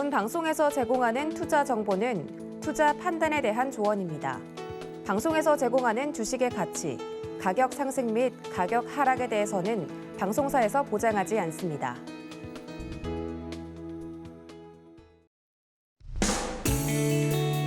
본 방송에서 제공하는 투자 정보는 투자 판단에 대한 조언입니다. 방송에서 제공하는 주식의 가치, 가격 상승 및 가격 하락에 대해서는 방송사에서 보장하지 않습니다.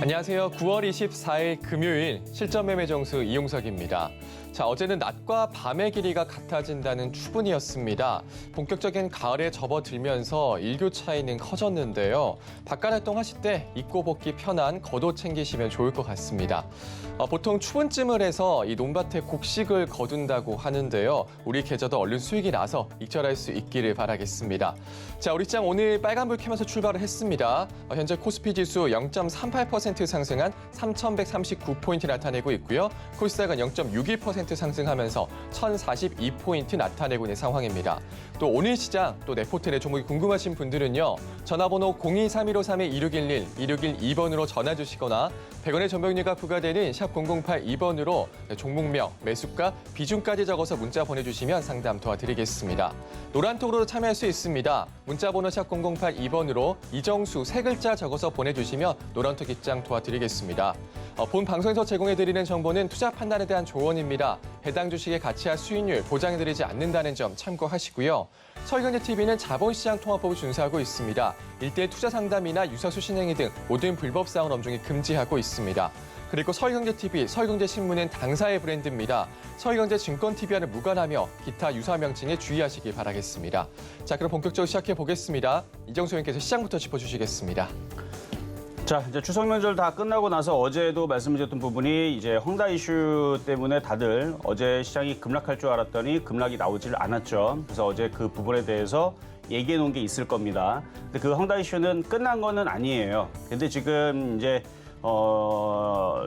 안녕하세요. 9월 24일 금요일 실전 매매 정수 이용석입니다. 자, 어제는 낮과 밤의 길이가 같아진다는 추분이었습니다. 본격적인 가을에 접어들면서 일교차이는 커졌는데요. 바깥 활동하실 때 입고 벗기 편한 겉옷 챙기시면 좋을 것 같습니다. 보통 추분쯤을 해서 이 논밭에 곡식을 거둔다고 하는데요. 우리 계좌도 얼른 수익이 나서 익절할 수 있기를 바라겠습니다. 자, 우리 시장 오늘 빨간불 켜면서 출발을 했습니다. 현재 코스피 지수 0.38% 상승한 3,139포인트 나타내고 있고요. 코스닥은 0.61% 상승하면서 1,042포인트 나타내고 있는 상황입니다. 또 오늘 시장, 또 네포텔의 종목이 궁금하신 분들은요. 전화번호 023153-2611, 2612번으로 전화 주시거나 100원의 전병료가 부과되는 샵 0082번으로 종목명, 매수가, 비중까지 적어서 문자 보내주시면 상담 도와드리겠습니다. 노란톡으로 참여할 수 있습니다. 문자번호 샵 0082번으로 이정수 세 글자 적어서 보내주시면 노란톡 입장 도와드리겠습니다. 본 방송에서 제공해드리는 정보는 투자 판단에 대한 조언입니다. 해당 주식의 가치와 수익률 보장해드리지 않는다는 점 참고하시고요. 서울경제TV는 자본시장 통화법을 준수하고 있습니다. 일대일 투자 상담이나 유사수 신행위 등 모든 불법 사항을 엄중히 금지하고 있습니다. 그리고 서울경제TV, 서울경제신문은 당사의 브랜드입니다. 서울경제증권TV와는 무관하며 기타 유사 명칭에 주의하시기 바라겠습니다. 자, 그럼 본격적으로 시작해 보겠습니다. 이정수 의원께서 시장부터 짚어주시겠습니다. 자, 이제 추석 명절 다 끝나고 나서 어제도 말씀드렸던 부분이 이제 헝다 이슈 때문에 다들 어제 시장이 급락할 줄 알았더니 급락이 나오질 않았죠. 그래서 어제 그 부분에 대해서 얘기해 놓은 게 있을 겁니다. 근데 그 헝다 이슈는 끝난 거는 아니에요. 근데 지금 이제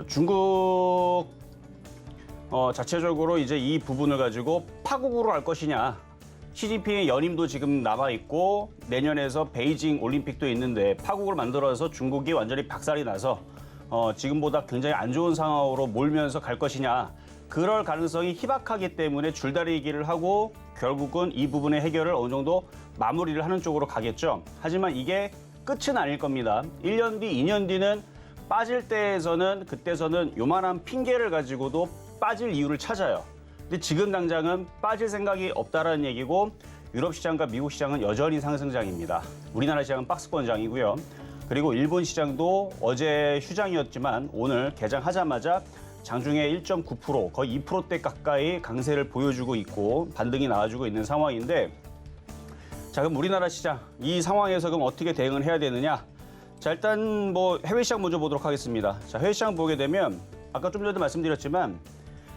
중국 자체적으로 이제 이 부분을 가지고 파국으로 할 것이냐. 시진핑의 연임도 지금 남아있고 내년에서 베이징 올림픽도 있는데 파국을 만들어서 중국이 완전히 박살이 나서 지금보다 굉장히 안 좋은 상황으로 몰면서 갈 것이냐. 그럴 가능성이 희박하기 때문에 줄다리기를 하고 결국은 이 부분의 해결을 어느 정도 마무리를 하는 쪽으로 가겠죠. 하지만 이게 끝은 아닐 겁니다. 1년 뒤, 2년 뒤는 빠질 때에서는 그때서는 요만한 핑계를 가지고도 빠질 이유를 찾아요. 근데 지금 당장은 빠질 생각이 없다라는 얘기고 유럽 시장과 미국 시장은 여전히 상승장입니다. 우리나라 시장은 박스권장이고요. 그리고 일본 시장도 어제 휴장이었지만 오늘 개장하자마자 장중에 1.9% 거의 2%대 가까이 강세를 보여주고 있고 반등이 나와주고 있는 상황인데 자, 그럼 우리나라 시장 이 상황에서 그럼 어떻게 대응을 해야 되느냐? 자, 일단 뭐 해외 시장 먼저 보도록 하겠습니다. 자, 해외 시장 보게 되면 아까 좀 전에도 말씀드렸지만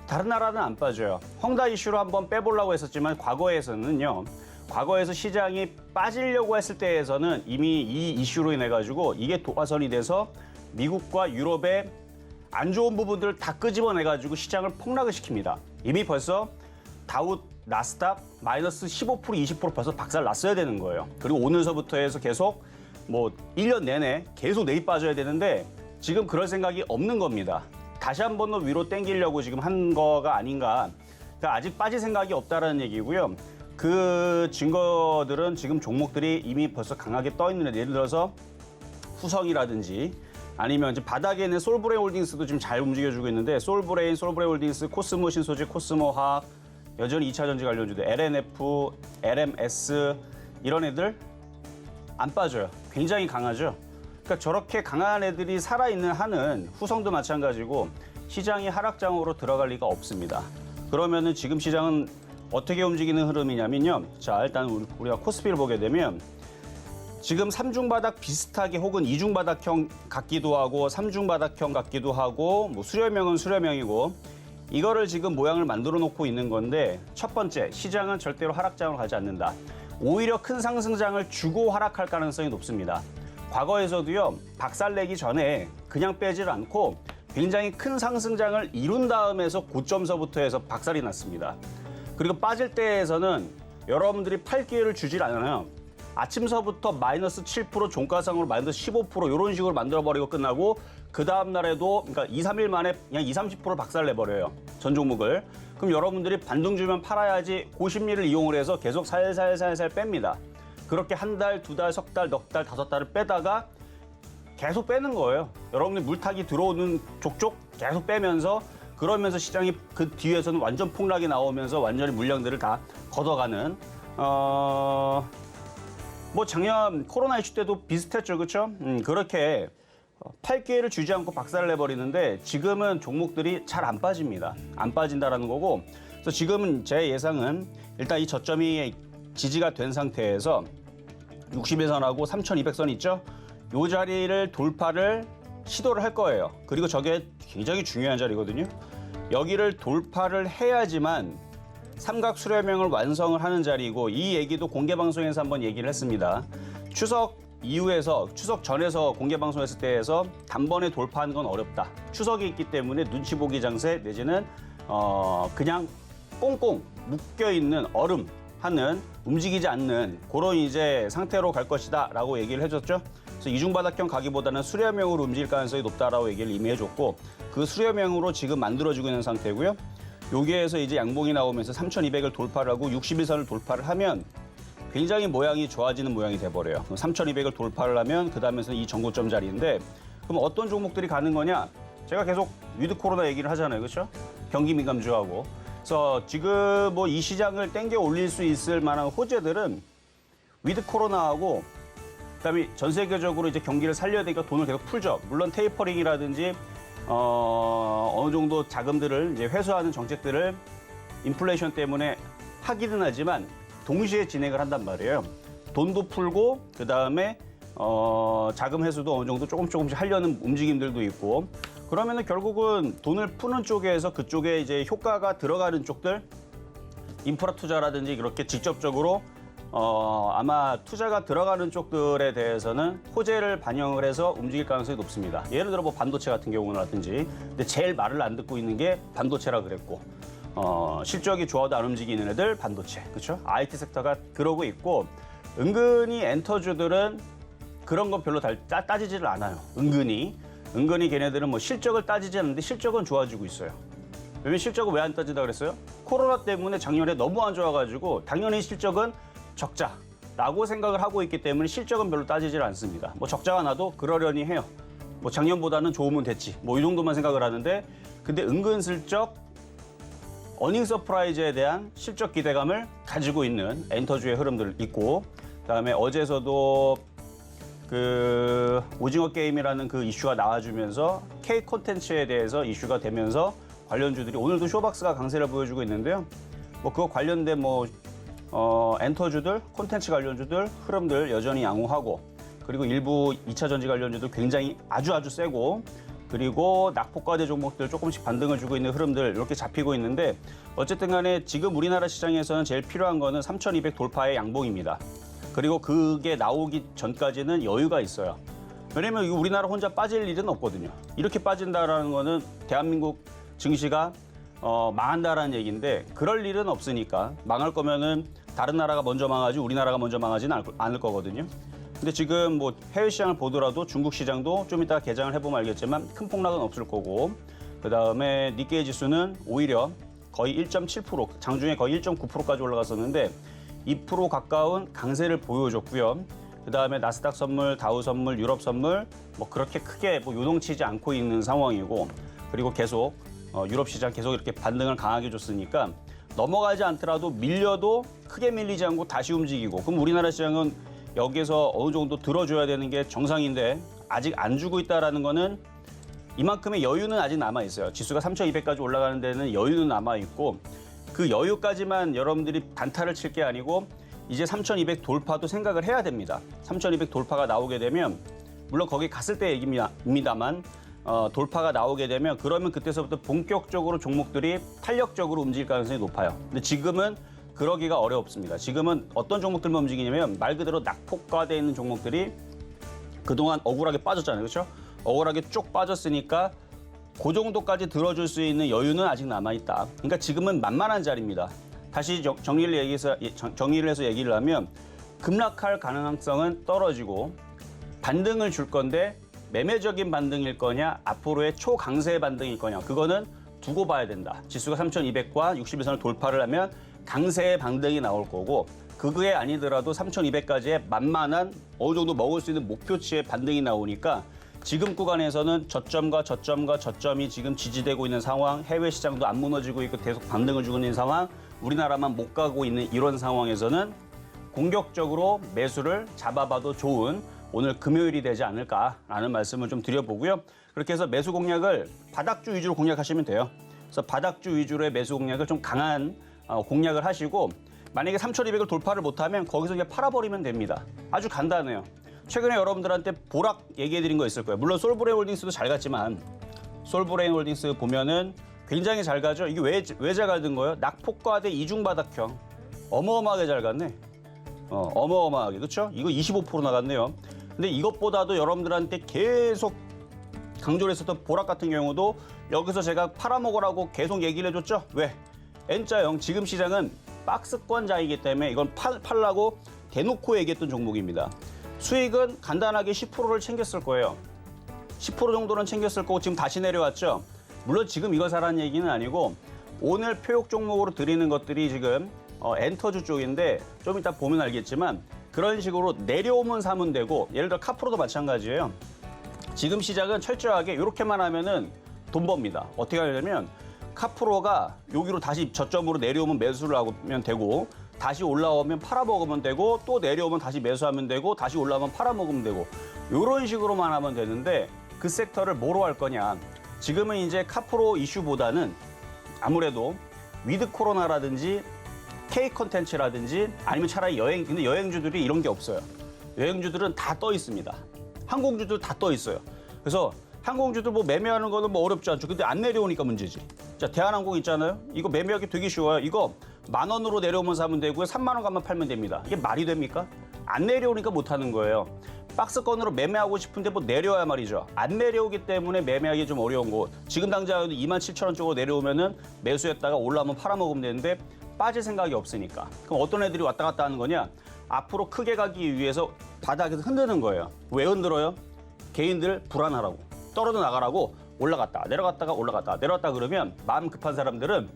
다른 나라는 안 빠져요. 헝다 이슈로 한번 빼보려고 했었지만 과거에서는요. 과거에서 시장이 빠지려고 했을 때에서는 이미 이 이슈로 인해 가지고 이게 도화선이 돼서 미국과 유럽의 안 좋은 부분들을 다 끄집어내 가지고 시장을 폭락을 시킵니다. 이미 벌써 다우, 나스닥 마이너스 15%, 20% 벌써 박살 났어야 되는 거예요. 그리고 오늘서부터 해서 계속 뭐 1년 내내 계속 내리 빠져야 되는데 지금 그럴 생각이 없는 겁니다. 다시 한 번 더 위로 땡기려고 지금 한 거가 아닌가. 그러니까 아직 빠질 생각이 없다라는 얘기고요. 그 증거들은 지금 종목들이 이미 벌써 강하게 떠 있는 예를 들어서 후성이라든지 아니면 이제 바닥에 있는 솔브레인 홀딩스도 지금 잘 움직여주고 있는데 솔브레인 홀딩스, 코스모 신소재, 코스모 화학, 여전히 2차 전지 관련주들, LNF, LMS 이런 애들 안 빠져요. 굉장히 강하죠. 그러니까 저렇게 강한 애들이 살아있는 한은 후성도 마찬가지고 시장이 하락장으로 들어갈 리가 없습니다. 그러면은 지금 시장은 어떻게 움직이는 흐름이냐면요. 자, 일단 우리가 코스피를 보게 되면 지금 3중바닥 비슷하게 혹은 2중바닥형 같기도 하고 3중바닥형 같기도 하고 뭐 수렴형은 수렴형이고 이거를 지금 모양을 만들어 놓고 있는 건데 첫 번째, 시장은 절대로 하락장으로 가지 않는다. 오히려 큰 상승장을 주고 하락할 가능성이 높습니다. 과거에서도요, 박살내기 전에 그냥 빼질 않고 굉장히 큰 상승장을 이룬 다음에서 고점서부터 해서 박살이 났습니다. 그리고 빠질 때에서는 여러분들이 팔 기회를 주질 않아요. 아침서부터 마이너스 7%, 종가상으로 마이너스 15% 이런 식으로 만들어버리고 끝나고 그 다음 날에도 그러니까 2, 3일 만에 그냥 20, 30% 박살내버려요. 전 종목을. 그럼 여러분들이 반등 주면 팔아야지 그 심리를 이용을 해서 계속 살살살살 뺍니다. 그렇게 한 달, 두 달, 석 달, 넉 달, 다섯 달을 빼다가 계속 빼는 거예요. 여러분들 물타기 들어오는 족족 계속 빼면서 그러면서 시장이 그 뒤에서는 완전 폭락이 나오면서 완전히 물량들을 다 걷어가는 뭐 작년 코로나 이슈 때도 비슷했죠, 그렇죠? 그렇게 팔 기회를 주지 않고 박살을 내버리는데 지금은 종목들이 잘 안 빠집니다. 안 빠진다라는 거고, 그래서 지금은 제 예상은 일단 이 저점이 지지가 된 상태에서 60일선하고 3,200선 있죠? 이 자리를 돌파를 시도를 할 거예요. 그리고 저게 굉장히 중요한 자리거든요. 여기를 돌파를 해야지만 삼각 수렴형을 완성을 하는 자리이고, 이 얘기도 공개 방송에서 한번 얘기를 했습니다. 추석 이후에서 추석 전에서 공개 방송했을 때에서 단번에 돌파하는 건 어렵다. 추석이 있기 때문에 눈치 보기 장세 내지는 그냥 꽁꽁 묶여 있는 얼음 하는 움직이지 않는 그런 이제 상태로 갈 것이다라고 얘기를 해줬죠. 그래서 이중바닥형 가기보다는 수렴형으로 움직일 가능성이 높다라고 얘기를 이미 해줬고, 그 수렴형으로 지금 만들어지고 있는 상태고요. 여기에서 이제 양봉이 나오면서 3,200을 돌파를 하고 61선을 돌파를 하면 굉장히 모양이 좋아지는 모양이 돼버려요. 3,200을 돌파를 하면 그 다음에서는 이 전고점 자리인데, 그럼 어떤 종목들이 가는 거냐? 제가 계속 위드 코로나 얘기를 하잖아요, 그렇죠? 경기 민감주하고. 그래서 지금 뭐 이 시장을 땡겨 올릴 수 있을 만한 호재들은 위드 코로나하고 그다음에 전 세계적으로 이제 경기를 살려야 되니까 돈을 계속 풀죠. 물론 테이퍼링이라든지 어느 정도 자금들을 이제 회수하는 정책들을 인플레이션 때문에 하기는 하지만 동시에 진행을 한단 말이에요. 돈도 풀고 그다음에 자금 회수도 어느 정도 조금씩 하려는 움직임들도 있고, 그러면은 결국은 돈을 푸는 쪽에서 그쪽에 이제 효과가 들어가는 쪽들, 인프라 투자라든지 이렇게 직접적으로 아마 투자가 들어가는 쪽들에 대해서는 호재를 반영을 해서 움직일 가능성이 높습니다. 예를 들어 뭐 반도체 같은 경우라든지, 근데 제일 말을 안 듣고 있는 게 반도체라 그랬고, 실적이 좋아도 안 움직이는 애들 반도체, 그렇죠? IT 섹터가 그러고 있고, 은근히 엔터주들은 그런 건 별로 따지지를 않아요. 은근히 걔네들은 뭐 실적을 따지지 않는데 실적은 좋아지고 있어요. 왜냐면 실적을 왜 안 따진다 그랬어요? 코로나 때문에 작년에 너무 안 좋아가지고 당연히 실적은 적자라고 생각을 하고 있기 때문에 실적은 별로 따지질 않습니다. 뭐 적자가 나도 그러려니 해요. 뭐 작년보다는 좋으면 됐지. 뭐 이 정도만 생각을 하는데, 근데 은근슬쩍 어닝 서프라이즈에 대한 실적 기대감을 가지고 있는 엔터주의 흐름들 있고, 그다음에 어제서도 그 오징어 게임이라는 그 이슈가 나와주면서 K 콘텐츠에 대해서 이슈가 되면서 관련주들이 오늘도 쇼박스가 강세를 보여주고 있는데요. 뭐 그거 관련된 뭐 엔터주들, 콘텐츠 관련주들 흐름들 여전히 양호하고, 그리고 일부 2차 전지 관련주들 굉장히 아주 세고, 그리고 낙폭과대 종목들 조금씩 반등을 주고 있는 흐름들 이렇게 잡히고 있는데, 어쨌든 간에 지금 우리나라 시장에서는 제일 필요한 거는 3,200 돌파의 양봉입니다. 그리고 그게 나오기 전까지는 여유가 있어요. 왜냐면 이거 우리나라 혼자 빠질 일은 없거든요. 이렇게 빠진다라는 거는 대한민국 증시가 망한다라는 얘기인데, 그럴 일은 없으니까, 망할 거면은 다른 나라가 먼저 망하지 우리나라가 먼저 망하지는 않을 거거든요. 근데 지금 뭐 해외 시장을 보더라도 중국 시장도 좀 이따 개장을 해보면 알겠지만 큰 폭락은 없을 거고, 그다음에 니케이 지수는 오히려 거의 1.7%, 장중에 거의 1.9%까지 올라갔었는데 2% 가까운 강세를 보여줬고요. 그다음에 나스닥 선물, 다우 선물, 유럽 선물 뭐 그렇게 크게 뭐 요동치지 않고 있는 상황이고, 그리고 계속 유럽 시장 계속 이렇게 반등을 강하게 줬으니까 넘어가지 않더라도 밀려도 크게 밀리지 않고 다시 움직이고, 그럼 우리나라 시장은 여기에서 어느 정도 들어줘야 되는 게 정상인데 아직 안 주고 있다라는 거는 이만큼의 여유는 아직 남아 있어요. 지수가 3,200까지 올라가는 데는 여유는 남아 있고, 그 여유까지만 여러분들이 단타를 칠 게 아니고 이제 3,200 돌파도 생각을 해야 됩니다. 3,200 돌파가 나오게 되면, 물론 거기 갔을 때 얘기입니다만, 돌파가 나오게 되면 그러면 그때서부터 본격적으로 종목들이 탄력적으로 움직일 가능성이 높아요. 근데 지금은 그러기가 어렵습니다. 지금은 어떤 종목들만 움직이냐면 말 그대로 낙폭과대에 있는 종목들이 그동안 억울하게 빠졌잖아요. 그렇죠? 억울하게 쭉 빠졌으니까 그 정도까지 들어줄 수 있는 여유는 아직 남아있다. 그러니까 지금은 만만한 자리입니다. 다시 정리를 해서 얘기를 하면 급락할 가능성은 떨어지고 반등을 줄 건데 매매적인 반등일 거냐, 앞으로의 초강세 반등일 거냐, 그거는 두고 봐야 된다. 지수가 3,200과 61선을 돌파를 하면 강세의 반등이 나올 거고, 그게 아니더라도 3,200까지의 만만한 어느 정도 먹을 수 있는 목표치의 반등이 나오니까 지금 구간에서는 저점과 저점과 저점이 지금 지지되고 있는 상황, 해외 시장도 안 무너지고 있고 계속 반등을 주고 있는 상황, 우리나라만 못 가고 있는 이런 상황에서는 공격적으로 매수를 잡아봐도 좋은 오늘 금요일이 되지 않을까라는 말씀을 좀 드려보고요. 그렇게 해서 매수 공략을 바닥주 위주로 공략하시면 돼요. 그래서 바닥주 위주로의 매수 공략을 좀 강한 공략을 하시고 만약에 3,200을 돌파를 못하면 거기서 그냥 팔아버리면 됩니다. 아주 간단해요. 최근에 여러분들한테 보락 얘기해드린 거 있을 거예요. 물론 솔브레인 홀딩스도 잘 갔지만 솔브레인 홀딩스 보면은 굉장히 잘 가죠. 이게 왜 잘 가는 거예요? 낙폭과대 이중바닥형. 어마어마하게 잘 갔네. 어마어마하게. 그렇죠? 이거 25% 나갔네요. 근데 이것보다도 여러분들한테 계속 강조를 했었던 보락 같은 경우도 여기서 제가 팔아먹으라고 계속 얘기를 해줬죠. 왜? N자형 지금 시장은 박스권자이기 때문에 이건 팔라고 대놓고 얘기했던 종목입니다. 수익은 간단하게 10%를 챙겼을 거예요. 10% 정도는 챙겼을 거고 지금 다시 내려왔죠. 물론 지금 이걸 사라는 얘기는 아니고 오늘 표역 종목으로 드리는 것들이 지금 엔터주 쪽인데 좀 이따 보면 알겠지만 그런 식으로 내려오면 사면 되고 예를 들어 카프로도 마찬가지예요. 지금 시작은 철저하게 이렇게만 하면은 돈 법니다. 어떻게 하냐면 카프로가 여기로 다시 저점으로 내려오면 매수를 하면 되고 다시 올라오면 팔아먹으면 되고 또 내려오면 다시 매수하면 되고 다시 올라오면 팔아먹으면 되고 이런 식으로만 하면 되는데 그 섹터를 뭐로 할 거냐. 지금은 이제 카프로 이슈보다는 아무래도 위드 코로나라든지 K 컨텐츠라든지 아니면 차라리 근데 여행주들이 이런 게 없어요. 여행주들은 다 떠 있습니다. 항공주들 다 떠 있어요. 그래서 항공주들 뭐 매매하는 거는 뭐 어렵지 않죠. 근데 안 내려오니까 문제지. 자, 대한항공 있잖아요. 이거 매매하기 되게 쉬워요. 이거 10,000원으로 내려오면 사면 되고요. 30,000원 가면 팔면 됩니다. 이게 말이 됩니까? 안 내려오니까 못 하는 거예요. 박스권으로 매매하고 싶은데 뭐 내려와야 말이죠. 안 내려오기 때문에 매매하기 좀 어려운 거. 지금 당장 27,000원 쪽으로 내려오면은 매수했다가 올라오면 팔아먹으면 되는데 빠질 생각이 없으니까. 그럼 어떤 애들이 왔다 갔다 하는 거냐? 앞으로 크게 가기 위해서 바닥에서 흔드는 거예요. 왜 흔들어요? 개인들 불안하라고. 떨어져 나가라고 올라갔다 내려갔다가 올라갔다 내려갔다 그러면 마음 급한 사람들은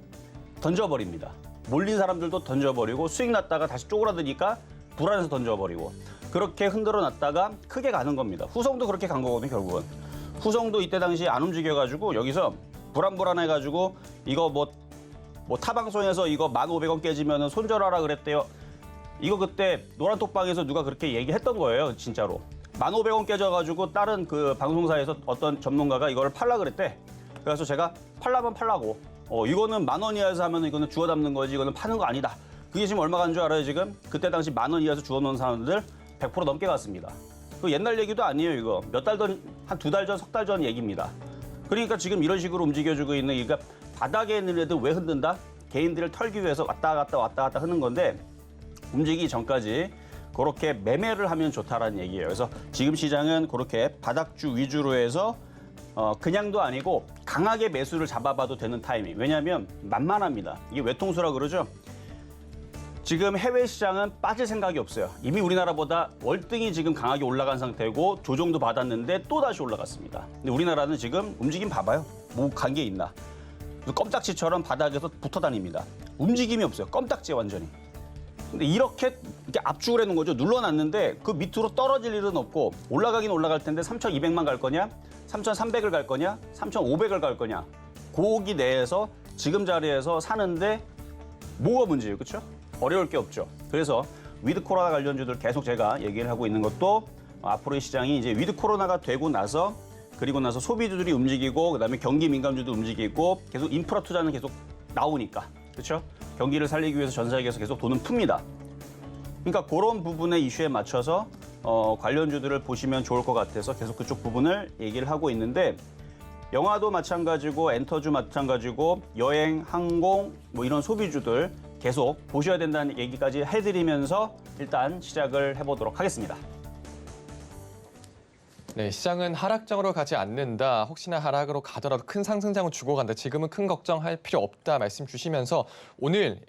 던져버립니다. 몰린 사람들도 던져버리고 수익 났다가 다시 쪼그라드니까 불안해서 던져버리고 그렇게 흔들어 놨다가 크게 가는 겁니다. 후성도 그렇게 간 거거든요. 결국은. 후성도 이때 당시 안 움직여가지고 여기서 불안해가지고 이거 뭐 타방송에서 이거 1,500원 깨지면 손절하라 그랬대요. 이거 그때 노란톡방에서 누가 그렇게 얘기했던 거예요. 진짜로. 1,500원 깨져가지고 다른 그 방송사에서 어떤 전문가가 이거를 팔라 그랬대. 그래서 제가 팔라면 팔라고. 이거는 10,000원 이하에서 하면 이거는 주워 담는 거지 이거는 파는 거 아니다. 그게 지금 얼마 간 줄 알아요 지금? 그때 당시 10,000원 이하에서 주워 놓은 사람들 100% 넘게 갔습니다. 그 옛날 얘기도 아니에요 이거. 몇 달 전, 한 2달 전, 석 달 전 얘기입니다. 그러니까 지금 이런 식으로 움직여주고 있는 그러니까 바닥에 있는 애들 왜 흔든다? 개인들을 털기 위해서 왔다 갔다 하는 건데 움직이기 전까지 그렇게 매매를 하면 좋다라는 얘기예요. 그래서 지금 시장은 그렇게 바닥주 위주로 해서 그냥도 아니고 강하게 매수를 잡아봐도 되는 타이밍. 왜냐하면 만만합니다. 이게 외통수라 그러죠. 지금 해외 시장은 빠질 생각이 없어요. 이미 우리나라보다 월등히 지금 강하게 올라간 상태고 조정도 받았는데 또 다시 올라갔습니다. 근데 우리나라는 지금 움직임 봐봐요. 뭐 간 게 있나. 껌딱지처럼 바닥에서 붙어 다닙니다. 움직임이 없어요. 껌딱지 완전히. 근데 이렇게 압축을 해놓은 거죠. 눌러놨는데 그 밑으로 떨어질 일은 없고 올라가긴 올라갈 텐데 3,200만 갈 거냐? 3,300을 갈 거냐? 3,500을 갈 거냐? 고기 내에서 지금 자리에서 사는데 뭐가 문제예요. 그렇죠? 어려울 게 없죠. 그래서 위드 코로나 관련주들 계속 제가 얘기를 하고 있는 것도 앞으로의 시장이 이제 위드 코로나가 되고 나서 그리고 나서 소비주들이 움직이고 그다음에 경기 민감주도 움직이고 계속 인프라 투자는 계속 나오니까. 그렇죠? 경기를 살리기 위해서 전 세계에서 계속 돈은 풉니다. 그러니까 그런 부분의 이슈에 맞춰서 관련주들을 보시면 좋을 것 같아서 계속 그쪽 부분을 얘기를 하고 있는데 영화도 마찬가지고 엔터주 마찬가지고 여행, 항공 뭐 이런 소비주들 계속 보셔야 된다는 얘기까지 해드리면서 일단 시작을 해보도록 하겠습니다. 네, 시장은 하락장으로 가지 않는다. 혹시나 하락으로 가더라도 큰 상승장을 주고 간다. 지금은 큰 걱정할 필요 없다 말씀 주시면서 오늘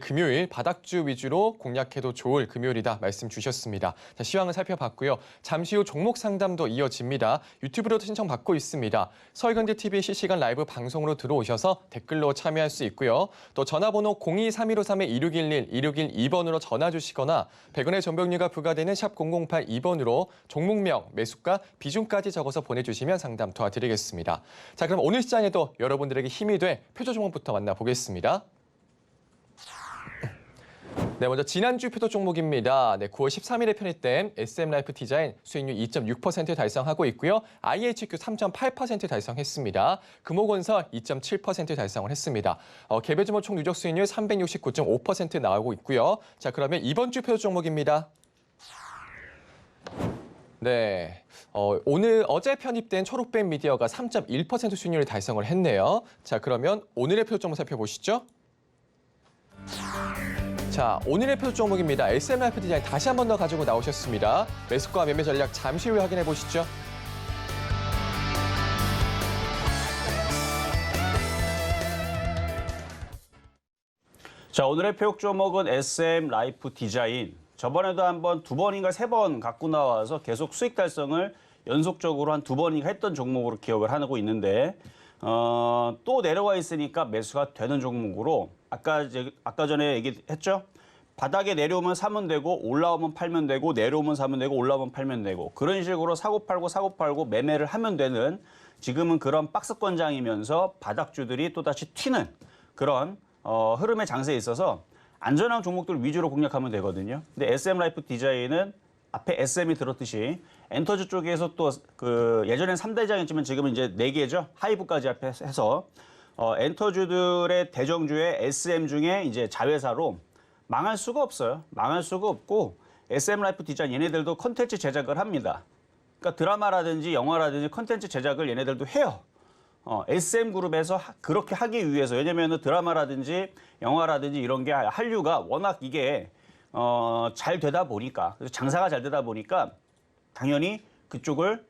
금요일 바닥주 위주로 공략해도 좋을 금요일이다 말씀 주셨습니다. 자, 시황을 살펴봤고요. 잠시 후 종목 상담도 이어집니다. 유튜브로도 신청받고 있습니다. 서울경제TV 실시간 라이브 방송으로 들어오셔서 댓글로 참여할 수 있고요. 또 전화번호 02-3153-2611, 2612번으로 전화 주시거나 100원의 전병료가 부과되는 샵 0082번으로 종목명, 매수가, 비중까지 적어서 보내주시면 상담 도와드리겠습니다. 자, 그럼 오늘 시장에도 여러분들에게 힘이 될 표조 종목부터 만나보겠습니다. 네, 먼저 지난주 표도 종목입니다. 네, 9월 13일에 편입된 SM라이프 디자인 수익률 2.6% 달성하고 있고요. IHQ 3.8% 달성했습니다. 금호건설 2.7% 달성을 했습니다. 개별주목 총 누적 수익률 369.5% 나오고 있고요. 자, 그러면 이번 주 표도 종목입니다. 네, 어제 편입된 초록뱀 미디어가 3.1% 수익률을 달성을 했네요. 자, 그러면 오늘의 표도 종목 살펴보시죠. 자, 오늘의 표도 종목입니다. SM라이프 디자인 다시 한 번 더 가지고 나오셨습니다. 매수가 매매 전략 잠시 후에 확인해 보시죠. 자, 오늘의 표역 종목은 SM라이프 디자인. 저번에도 한번 2번인가 3번 갖고 나와서 계속 수익 달성을 연속적으로 한 2번인가 했던 종목으로 기억을 하고 있는데 또 내려와 있으니까 매수가 되는 종목으로 아까 전에 얘기했죠? 바닥에 내려오면 사면 되고 올라오면 팔면 되고 내려오면 사면 되고 올라오면 팔면 되고 그런 식으로 사고 팔고 매매를 하면 되는 지금은 그런 박스권장이면서 바닥주들이 또다시 튀는 그런 흐름의 장세에 있어서 안전한 종목들 위주로 공략하면 되거든요. 근데 SM라이프 디자인은 앞에 SM이 들었듯이 엔터주 쪽에서 또 그 예전엔 3대장이었지만 지금은 이제 4개죠. 하이브까지 앞에 해서 엔터주들의 대정주의 SM 중에 이제 자회사로 망할 수가 없어요. 망할 수가 없고 SM라이프 디자인 얘네들도 컨텐츠 제작을 합니다. 그러니까 드라마라든지 영화라든지 컨텐츠 제작을 얘네들도 해요. SM그룹에서 그렇게 하기 위해서 왜냐면 드라마라든지 영화라든지 이런 게 한류가 워낙 이게 잘 되다 보니까 그래서 장사가 잘 되다 보니까 당연히 그쪽을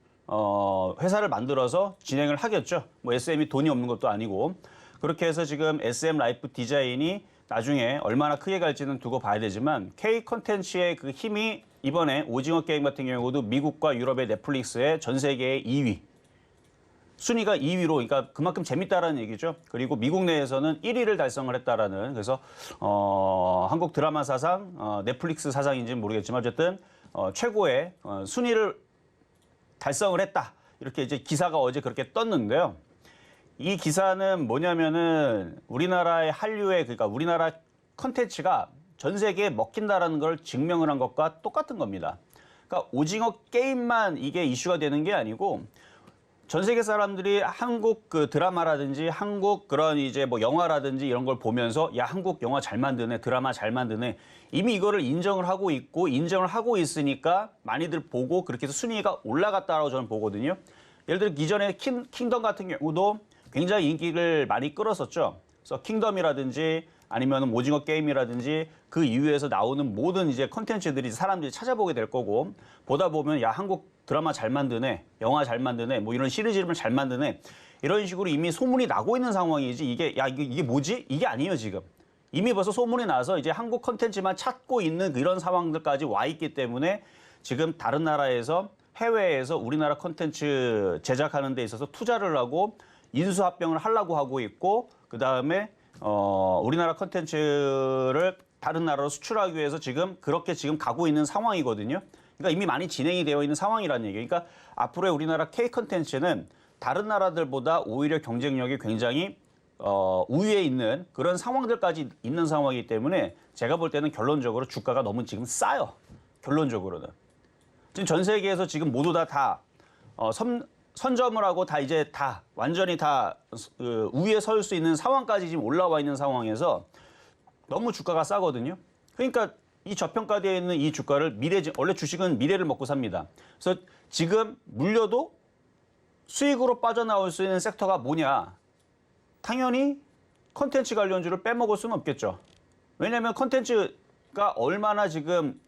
회사를 만들어서 진행을 하겠죠. 뭐 SM이 돈이 없는 것도 아니고 그렇게 해서 지금 SM라이프 디자인이 나중에 얼마나 크게 갈지는 두고 봐야 되지만 K 컨텐츠의 그 힘이 이번에 오징어 게임 같은 경우도 미국과 유럽의 넷플릭스의 전 세계의 2위. 순위가 2위로 그러니까 그만큼 재밌다라는 얘기죠. 그리고 미국 내에서는 1위를 달성을 했다라는 그래서 한국 드라마 사상, 넷플릭스 사상인지는 모르겠지만 어쨌든 최고의 순위를 달성을 했다. 이렇게 이제 기사가 어제 그렇게 떴는데요. 이 기사는 뭐냐면은 우리나라의 한류의 그러니까 우리나라 컨텐츠가 전 세계에 먹힌다라는 걸 증명을 한 것과 똑같은 겁니다. 그러니까 오징어 게임만 이게 이슈가 되는 게 아니고 전 세계 사람들이 한국 그 드라마라든지 한국 그런 이제 뭐 영화라든지 이런 걸 보면서 야, 한국 영화 잘 만드네, 드라마 잘 만드네. 이미 이거를 인정을 하고 있고 인정을 하고 있으니까 많이들 보고 그렇게 해서 순위가 올라갔다라고 저는 보거든요. 예를 들어 이전에 킹덤 같은 경우도 굉장히 인기를 많이 끌었었죠. 그래서 킹덤이라든지 아니면 오징어 게임이라든지 그 이후에서 나오는 모든 이제 컨텐츠들이 사람들이 찾아보게 될 거고 보다 보면 야, 한국 드라마 잘 만드네, 영화 잘 만드네, 뭐 이런 시리즈를 잘 만드네 이런 식으로 이미 소문이 나고 있는 상황이지 이게 뭐지? 이게 아니에요 지금. 이미 벌써 소문이 나서 이제 한국 컨텐츠만 찾고 있는 이런 상황들까지 와 있기 때문에 지금 다른 나라에서 해외에서 우리나라 컨텐츠 제작하는 데 있어서 투자를 하고 인수합병을 하려고 하고 있고 그다음에 우리나라 컨텐츠를 다른 나라로 수출하기 위해서 그렇게 지금 가고 있는 상황이거든요. 그러니까 이미 많이 진행이 되어 있는 상황이라는 얘기예요. 그러니까 앞으로의 우리나라 K 컨텐츠는 다른 나라들보다 오히려 경쟁력이 굉장히 우위에 있는 그런 상황들까지 있는 상황이기 때문에 제가 볼 때는 결론적으로 주가가 너무 지금 싸요. 결론적으로는. 지금 전 세계에서 지금 모두 다 선점을 하고 다 이제 다 완전히 다 우위에 설 수 있는 상황까지 지금 올라와 있는 상황에서 너무 주가가 싸거든요. 그러니까 이 저평가되어 있는 이 주가를 원래 주식은 미래를 먹고 삽니다. 그래서 지금 물려도 수익으로 빠져나올 수 있는 섹터가 뭐냐? 당연히 컨텐츠 관련주를 빼먹을 수는 없겠죠. 왜냐하면 컨텐츠가 얼마나 지금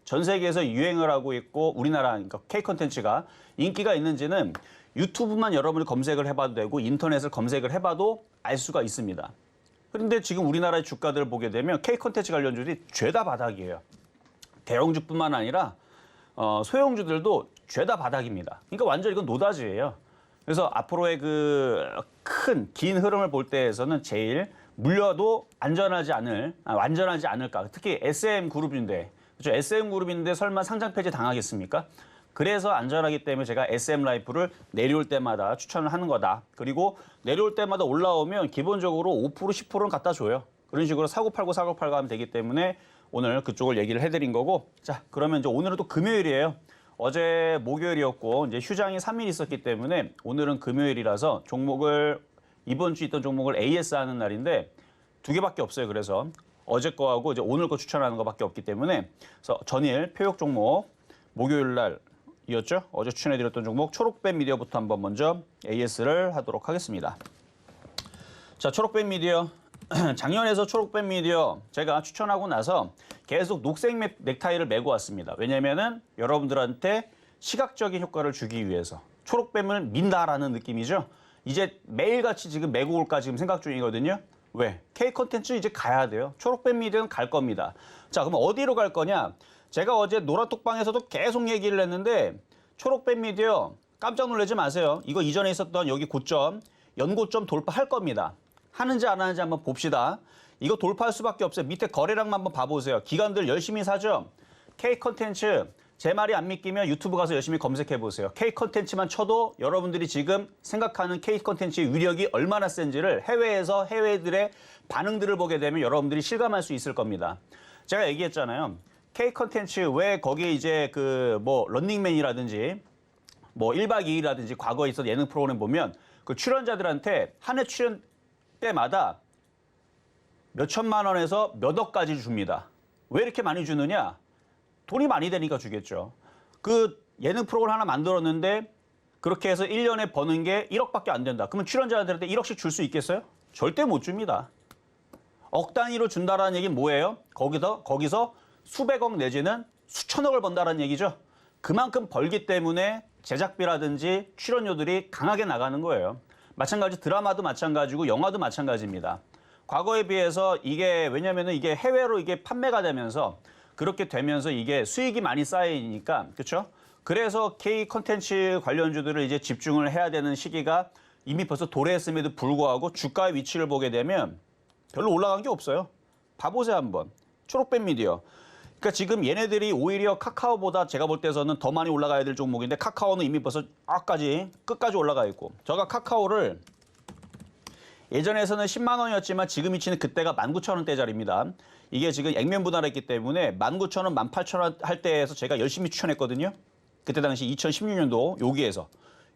전 세계에서 유행을 하고 있고 우리나라 그러니까 K 콘텐츠가 인기가 있는지는 유튜브만 여러분이 검색을 해봐도 되고 인터넷을 검색을 해봐도 알 수가 있습니다. 그런데 지금 우리나라의 주가들을 보게 되면 K 콘텐츠 관련주들이 죄다 바닥이에요. 대형주뿐만 아니라 소형주들도 죄다 바닥입니다. 그러니까 완전 이건 노다지예요. 그래서 앞으로의 그 긴 흐름을 볼 때에서는 제일 물려도 완전하지 않을까. 특히 SM 그룹인데, 그렇죠? SM 그룹인데 설마 상장 폐지 당하겠습니까? 그래서 안전하기 때문에 제가 SM라이프를 내려올 때마다 추천을 하는 거다. 그리고 내려올 때마다 올라오면 기본적으로 5% 10%는 갖다 줘요. 그런 식으로 사고 팔고 하면 되기 때문에 오늘 그쪽을 얘기를 해드린 거고. 자, 그러면 이제 오늘은 또 금요일이에요. 어제 목요일이었고 이제 휴장이 3일 있었기 때문에 오늘은 금요일이라서 이번 주 있던 종목을 AS 하는 날인데 2개밖에 없어요. 그래서 어제 거하고 이제 오늘 거 추천하는 거밖에 없기 때문에 그래서 전일 표역 종목 목요일 날이었죠. 어제 추천해드렸던 종목 초록뱀 미디어부터 한번 먼저 AS를 하도록 하겠습니다. 자, 초록뱀 미디어. 작년에서 초록뱀 미디어 제가 추천하고 나서 계속 녹색 넥타이를 메고 왔습니다. 왜냐면은 여러분들한테 시각적인 효과를 주기 위해서 초록뱀을 민다라는 느낌이죠. 이제 매일같이 지금 메고 올까 지금 생각 중이거든요. 왜? K 콘텐츠 이제 가야 돼요. 초록뱀 미디어는 갈 겁니다. 자, 그럼 어디로 갈 거냐? 제가 어제 노란톡방에서도 계속 얘기를 했는데 초록뱀 미디어 깜짝 놀라지 마세요. 이거 이전에 있었던 여기 고점, 연고점 돌파할 겁니다. 하는지 안 하는지 한번 봅시다. 이거 돌파할 수밖에 없어요. 밑에 거래량만 한번 봐보세요. 기관들 열심히 사죠. K 콘텐츠 제 말이 안 믿기면 유튜브 가서 열심히 검색해 보세요. K 콘텐츠만 쳐도 여러분들이 지금 생각하는 K 콘텐츠의 위력이 얼마나 센지를 해외에서 해외들의 반응들을 보게 되면 여러분들이 실감할 수 있을 겁니다. 제가 얘기했잖아요. K 콘텐츠 왜 거기에 이제 그 뭐 런닝맨이라든지 뭐 1박 2일이라든지 과거에 있었던 예능 프로그램 보면 그 출연자들한테 한 해 출연 때마다 몇 천만 원에서 몇 억까지 줍니다. 왜 이렇게 많이 주느냐? 돈이 많이 되니까 주겠죠. 그 예능 프로그램 하나 만들었는데 그렇게 해서 1년에 버는 게 1억밖에 안 된다. 그러면 출연자들한테 1억씩 줄 수 있겠어요? 절대 못 줍니다. 억 단위로 준다라는 얘기는 뭐예요? 거기서 수백억 내지는 수천억을 번다라는 얘기죠. 그만큼 벌기 때문에 제작비라든지 출연료들이 강하게 나가는 거예요. 마찬가지 드라마도 마찬가지고 영화도 마찬가지입니다. 과거에 비해서 이게 왜냐면은 이게 해외로 이게 판매가 되면서 그렇게 되면서 이게 수익이 많이 쌓이니까 그렇죠? 그래서 K 콘텐츠 관련주들을 이제 집중을 해야 되는 시기가 이미 벌써 도래했음에도 불구하고 주가의 위치를 보게 되면 별로 올라간 게 없어요. 봐보세요 한번. 초록뱀 미디어. 그러니까 지금 얘네들이 오히려 카카오보다 제가 볼 때서는 더 많이 올라가야 될 종목인데 카카오는 이미 벌써 끝까지 올라가 있고 제가 카카오를 예전에서는 10만 원이었지만 지금 위치는 그때가 19,000원대짜리입니다. 이게 지금 액면 분할했기 때문에 19,000원, 18,000원 할 때에서 제가 열심히 추천했거든요. 그때 당시 2016년도 여기에서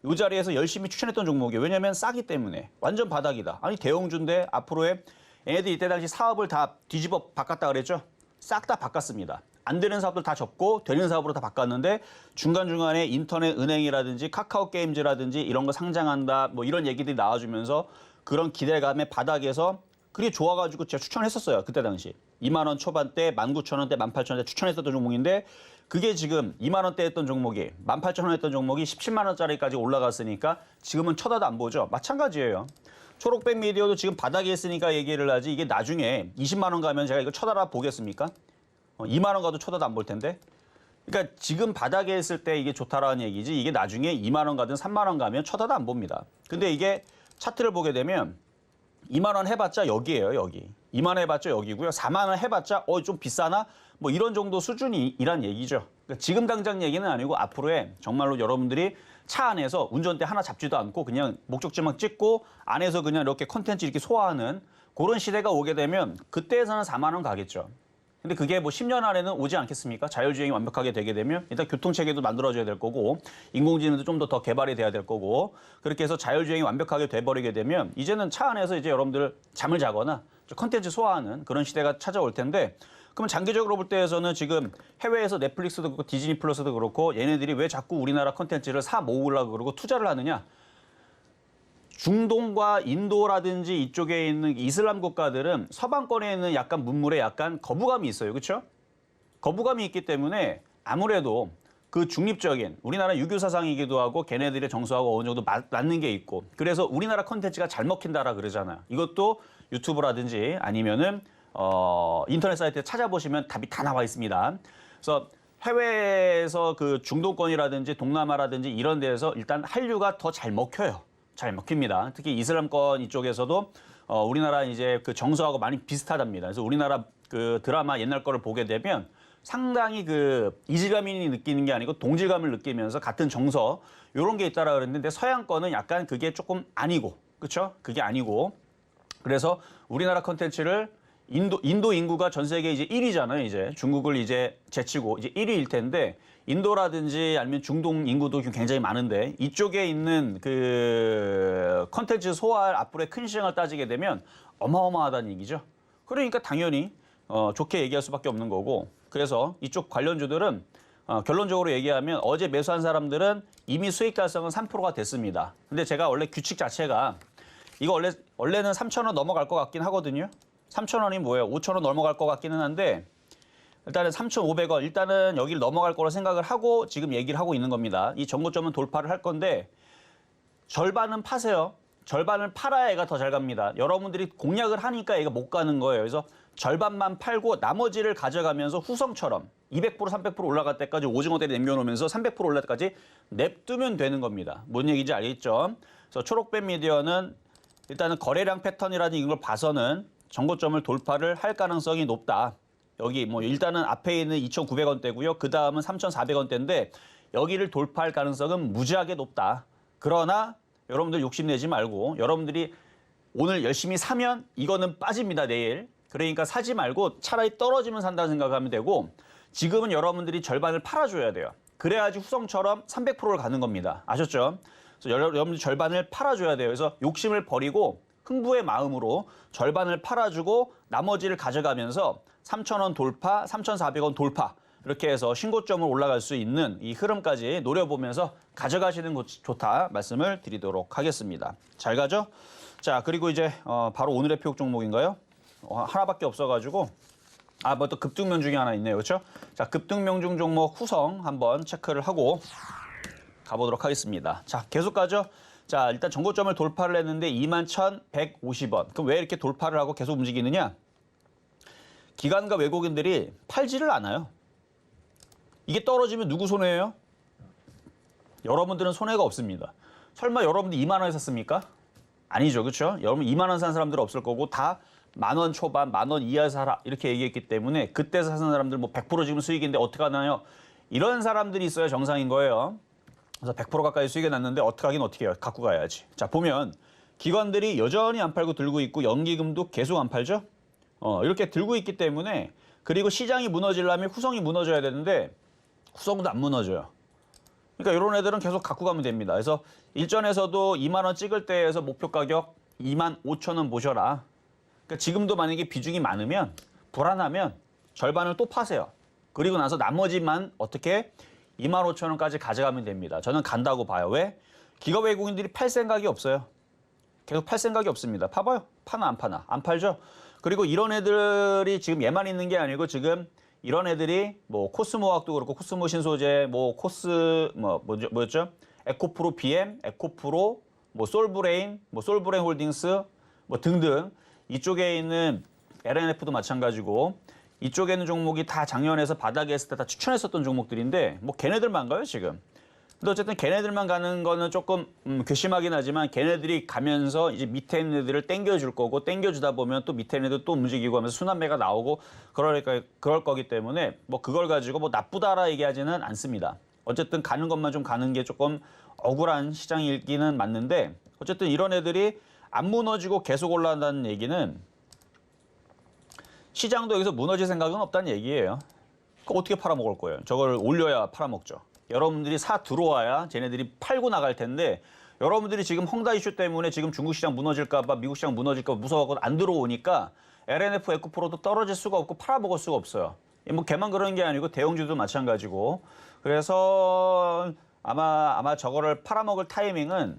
이 자리에서 열심히 추천했던 종목이에요. 왜냐하면 싸기 때문에 완전 바닥이다. 아니 대형주인데 앞으로의 얘네들이 이때 당시 사업을 다 뒤집어 바꿨다 그랬죠. 싹 다 바꿨습니다. 안 되는 사업들 다 접고 되는 사업으로 다 바꿨는데 중간중간에 인터넷 은행이라든지 카카오 게임즈라든지 이런 거 상장한다 뭐 이런 얘기들이 나와주면서 그런 기대감의 바닥에서 그게 좋아가지고 제가 추천했었어요. 그때 당시 2만 원 초반대, 19,000원대, 18,000원대 추천했었던 종목인데 그게 지금 2만 원대 했던 종목이 18,000원 했던 종목이 17만 원짜리까지 올라갔으니까 지금은 쳐다도 안 보죠. 마찬가지예요. 초록뱀 미디어도 지금 바닥에 있으니까 얘기를 하지 이게 나중에 20만 원 가면 제가 이거 쳐다봐 보겠습니까? 2만 원 가도 쳐다도 안 볼 텐데. 그러니까 지금 바닥에 있을 때 이게 좋다라는 얘기지 이게 나중에 2만 원 가든 3만 원 가면 쳐다도 안 봅니다. 근데 이게 차트를 보게 되면 2만 원 해봤자 여기예요, 여기. 2만 원 해봤자 여기고요. 4만 원 해봤자 좀 비싸나? 뭐 이런 정도 수준이란 얘기죠. 그러니까 지금 당장 얘기는 아니고 앞으로의 정말로 여러분들이 차 안에서 운전대 하나 잡지도 않고 그냥 목적지만 찍고 안에서 그냥 이렇게 컨텐츠 이렇게 소화하는 그런 시대가 오게 되면 그때에서는 4만 원 가겠죠. 근데 그게 뭐 10년 안에는 오지 않겠습니까? 자율주행이 완벽하게 되게 되면 일단 교통체계도 만들어져야 될 거고 인공지능도 좀 더 개발이 돼야 될 거고 그렇게 해서 자율주행이 완벽하게 돼버리게 되면 이제는 차 안에서 이제 여러분들 잠을 자거나 컨텐츠 소화하는 그런 시대가 찾아올 텐데 그러면 장기적으로 볼 때에서는 지금 해외에서 넷플릭스도 그렇고 디즈니 플러스도 그렇고 얘네들이 왜 자꾸 우리나라 컨텐츠를 사 모으려고 그러고 투자를 하느냐? 중동과 인도라든지 이쪽에 있는 이슬람 국가들은 서방권에 있는 약간 문물에 약간 거부감이 있어요. 그렇죠? 거부감이 있기 때문에 아무래도 그 중립적인 우리나라 유교 사상이기도 하고 걔네들의 정서하고 어느 정도 맞는 게 있고 그래서 우리나라 콘텐츠가 잘 먹힌다라 그러잖아요. 이것도 유튜브라든지 아니면은 인터넷 사이트에 찾아보시면 답이 다 나와 있습니다. 그래서 해외에서 그 중동권이라든지 동남아라든지 이런 데에서 일단 한류가 더 잘 먹혀요. 잘 먹힙니다. 특히 이슬람권 이쪽에서도 우리나라 이제 그 정서하고 많이 비슷하답니다. 그래서 우리나라 그 드라마 옛날 거를 보게 되면 상당히 그 이질감이 느끼는 게 아니고 동질감을 느끼면서 같은 정서 이런 게 있다라 그랬는데 서양 거는 약간 그게 조금 아니고 그렇죠? 그게 아니고 그래서 우리나라 컨텐츠를 인도 인구가 전 세계 이제 1위잖아요. 이제 중국을 이제 제치고 이제 1위일 텐데 인도라든지 아니면 중동 인구도 굉장히 많은데 이쪽에 있는 그 컨텐츠 소화할 앞으로의 큰 시장을 따지게 되면 어마어마하다는 얘기죠. 그러니까 당연히 좋게 얘기할 수밖에 없는 거고 그래서 이쪽 관련주들은 결론적으로 얘기하면 어제 매수한 사람들은 이미 수익 달성은 3%가 됐습니다. 근데 제가 원래 규칙 자체가 이거 원래는 3,000원 넘어갈 것 같긴 하거든요. 3,000원이 뭐예요? 5,000원 넘어갈 것 같기는 한데 일단은 3,500원 일단은 여기를 넘어갈 거로 생각을 하고 지금 얘기를 하고 있는 겁니다. 이 전고점은 돌파를 할 건데 절반은 파세요. 절반을 팔아야 얘가 더 잘 갑니다. 여러분들이 공략을 하니까 얘가 못 가는 거예요. 그래서 절반만 팔고 나머지를 가져가면서 후성처럼 200% 300% 올라갈 때까지 오징어대를 남겨놓으면서 300% 올라갈 때까지 냅두면 되는 겁니다. 뭔 얘기인지 알겠죠? 그래서 초록뱀 미디어는 일단은 거래량 패턴이라든지 이런 걸 봐서는 전고점을 돌파를 할 가능성이 높다. 여기 뭐 일단은 앞에 있는 2,900원대고요. 그 다음은 3,400원대인데 여기를 돌파할 가능성은 무지하게 높다. 그러나 여러분들 욕심내지 말고 여러분들이 오늘 열심히 사면 이거는 빠집니다. 내일. 그러니까 사지 말고 차라리 떨어지면 산다는 생각하면 되고 지금은 여러분들이 절반을 팔아줘야 돼요. 그래야지 후성처럼 300%를 가는 겁니다. 아셨죠? 그래서 여러분들 절반을 팔아줘야 돼요. 그래서 욕심을 버리고 흥부의 마음으로 절반을 팔아주고 나머지를 가져가면서 3,000원 돌파, 3,400원 돌파 이렇게 해서 신고점을 올라갈 수 있는 이 흐름까지 노려보면서 가져가시는 것이 좋다 말씀을 드리도록 하겠습니다. 잘 가죠? 자, 그리고 이제 바로 오늘의 표적 종목인가요? 하나밖에 없어가지고 뭐 또 급등명 중에 하나 있네요. 그렇죠? 자, 급등명 중 종목 후성 한번 체크를 하고 가보도록 하겠습니다. 자, 계속 가죠. 자, 일단 전고점을 돌파를 했는데 21,150원. 그럼 왜 이렇게 돌파를 하고 계속 움직이느냐? 기관과 외국인들이 팔지를 않아요. 이게 떨어지면 누구 손해예요? 여러분들은 손해가 없습니다. 설마 여러분들 2만 원에 샀습니까? 아니죠. 그렇죠? 여러분 2만 원 산 사람들 없을 거고 다 10,000원 초반, 10,000원 이하 사라 이렇게 얘기했기 때문에 그때 산 사람들 뭐 100% 지금 수익인데 어떻게 하나요? 이런 사람들이 있어야 정상인 거예요. 그래서 100% 가까이 수익이 났는데 어떻게 하긴 어떻게 해요? 갖고 가야지. 자, 보면 기관들이 여전히 안 팔고 들고 있고 연기금도 계속 안 팔죠? 이렇게 들고 있기 때문에 그리고 시장이 무너지려면 후성이 무너져야 되는데 후성도 안 무너져요. 그러니까 이런 애들은 계속 갖고 가면 됩니다. 그래서 일전에서도 2만 원 찍을 때에서 목표 가격 25,000원 보셔라. 그러니까 지금도 만약에 비중이 많으면 불안하면 절반을 또 파세요. 그리고 나서 나머지만 어떻게 25,000원까지 가져가면 됩니다. 저는 간다고 봐요. 왜? 기업 외국인들이 팔 생각이 없어요. 계속 팔 생각이 없습니다. 파봐요. 파나 안 파나. 안 팔죠. 그리고 이런 애들이 지금 얘만 있는 게 아니고 지금 이런 애들이 뭐 코스모학도 그렇고 코스모 신소재, 뭐 뭐였죠? 에코프로 BM, 에코프로, 뭐 솔브레인, 뭐 솔브레인 홀딩스, 뭐 등등 이쪽에 있는 LNF도 마찬가지고 이쪽에 있는 종목이 다 작년에서 바닥에 했을 때 다 추천했었던 종목들인데 뭐 걔네들만 가요 지금. 근데 어쨌든 걔네들만 가는 거는 조금 괘씸하긴 하지만 걔네들이 가면서 이제 밑에 있는 애들을 땡겨줄 거고 땡겨주다 보면 또 밑에 있는 애들 또 움직이고 하면서 순환매가 나오고 그럴 거기 때문에 뭐 그걸 가지고 뭐 나쁘다라 얘기하지는 않습니다. 어쨌든 가는 것만 좀 가는 게 조금 억울한 시장이기는 맞는데 어쨌든 이런 애들이 안 무너지고 계속 올라간다는 얘기는 시장도 여기서 무너질 생각은 없다는 얘기예요. 어떻게 팔아먹을 거예요? 저걸 올려야 팔아먹죠. 여러분들이 사 들어와야 쟤네들이 팔고 나갈 텐데 여러분들이 지금 헝다 이슈 때문에 지금 중국 시장 무너질까 봐 미국 시장 무너질까 봐 무서워서 안 들어오니까 LNF 에코프로도 떨어질 수가 없고 팔아먹을 수가 없어요. 뭐 걔만 그런 게 아니고 대형주도 마찬가지고 그래서 아마 저거를 팔아먹을 타이밍은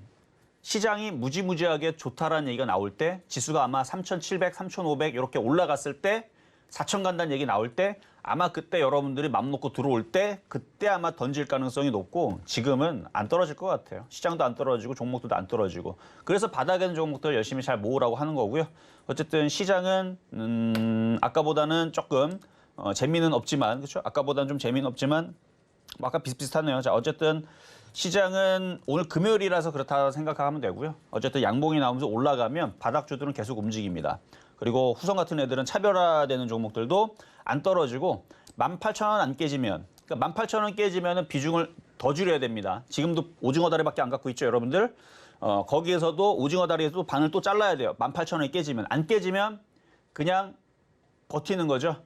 시장이 무지무지하게 좋다라는 얘기가 나올 때 지수가 아마 3,700, 3,500 이렇게 올라갔을 때 4,000 간다는 얘기 나올 때 아마 그때 여러분들이 맘 놓고 들어올 때 그때 아마 던질 가능성이 높고 지금은 안 떨어질 것 같아요. 시장도 안 떨어지고 종목들도 안 떨어지고. 그래서 바닥에 있는 종목들 열심히 잘 모으라고 하는 거고요. 어쨌든 시장은 아까보다는 조금 재미는 없지만 그렇죠? 아까보다는 좀 재미는 없지만 뭐 아까 비슷비슷하네요. 자, 어쨌든 시장은 오늘 금요일이라서 그렇다 생각하면 되고요. 어쨌든 양봉이 나오면서 올라가면 바닥주들은 계속 움직입니다. 그리고 후성 같은 애들은 차별화되는 종목들도 안 떨어지고 18,000원 안 깨지면 그러니까 18,000원 깨지면 비중을 더 줄여야 됩니다. 지금도 오징어 다리밖에 안 갖고 있죠, 여러분들. 거기에서도 오징어 다리에서도 반을 또 잘라야 돼요. 18,000원이 깨지면. 안 깨지면 그냥 버티는 거죠.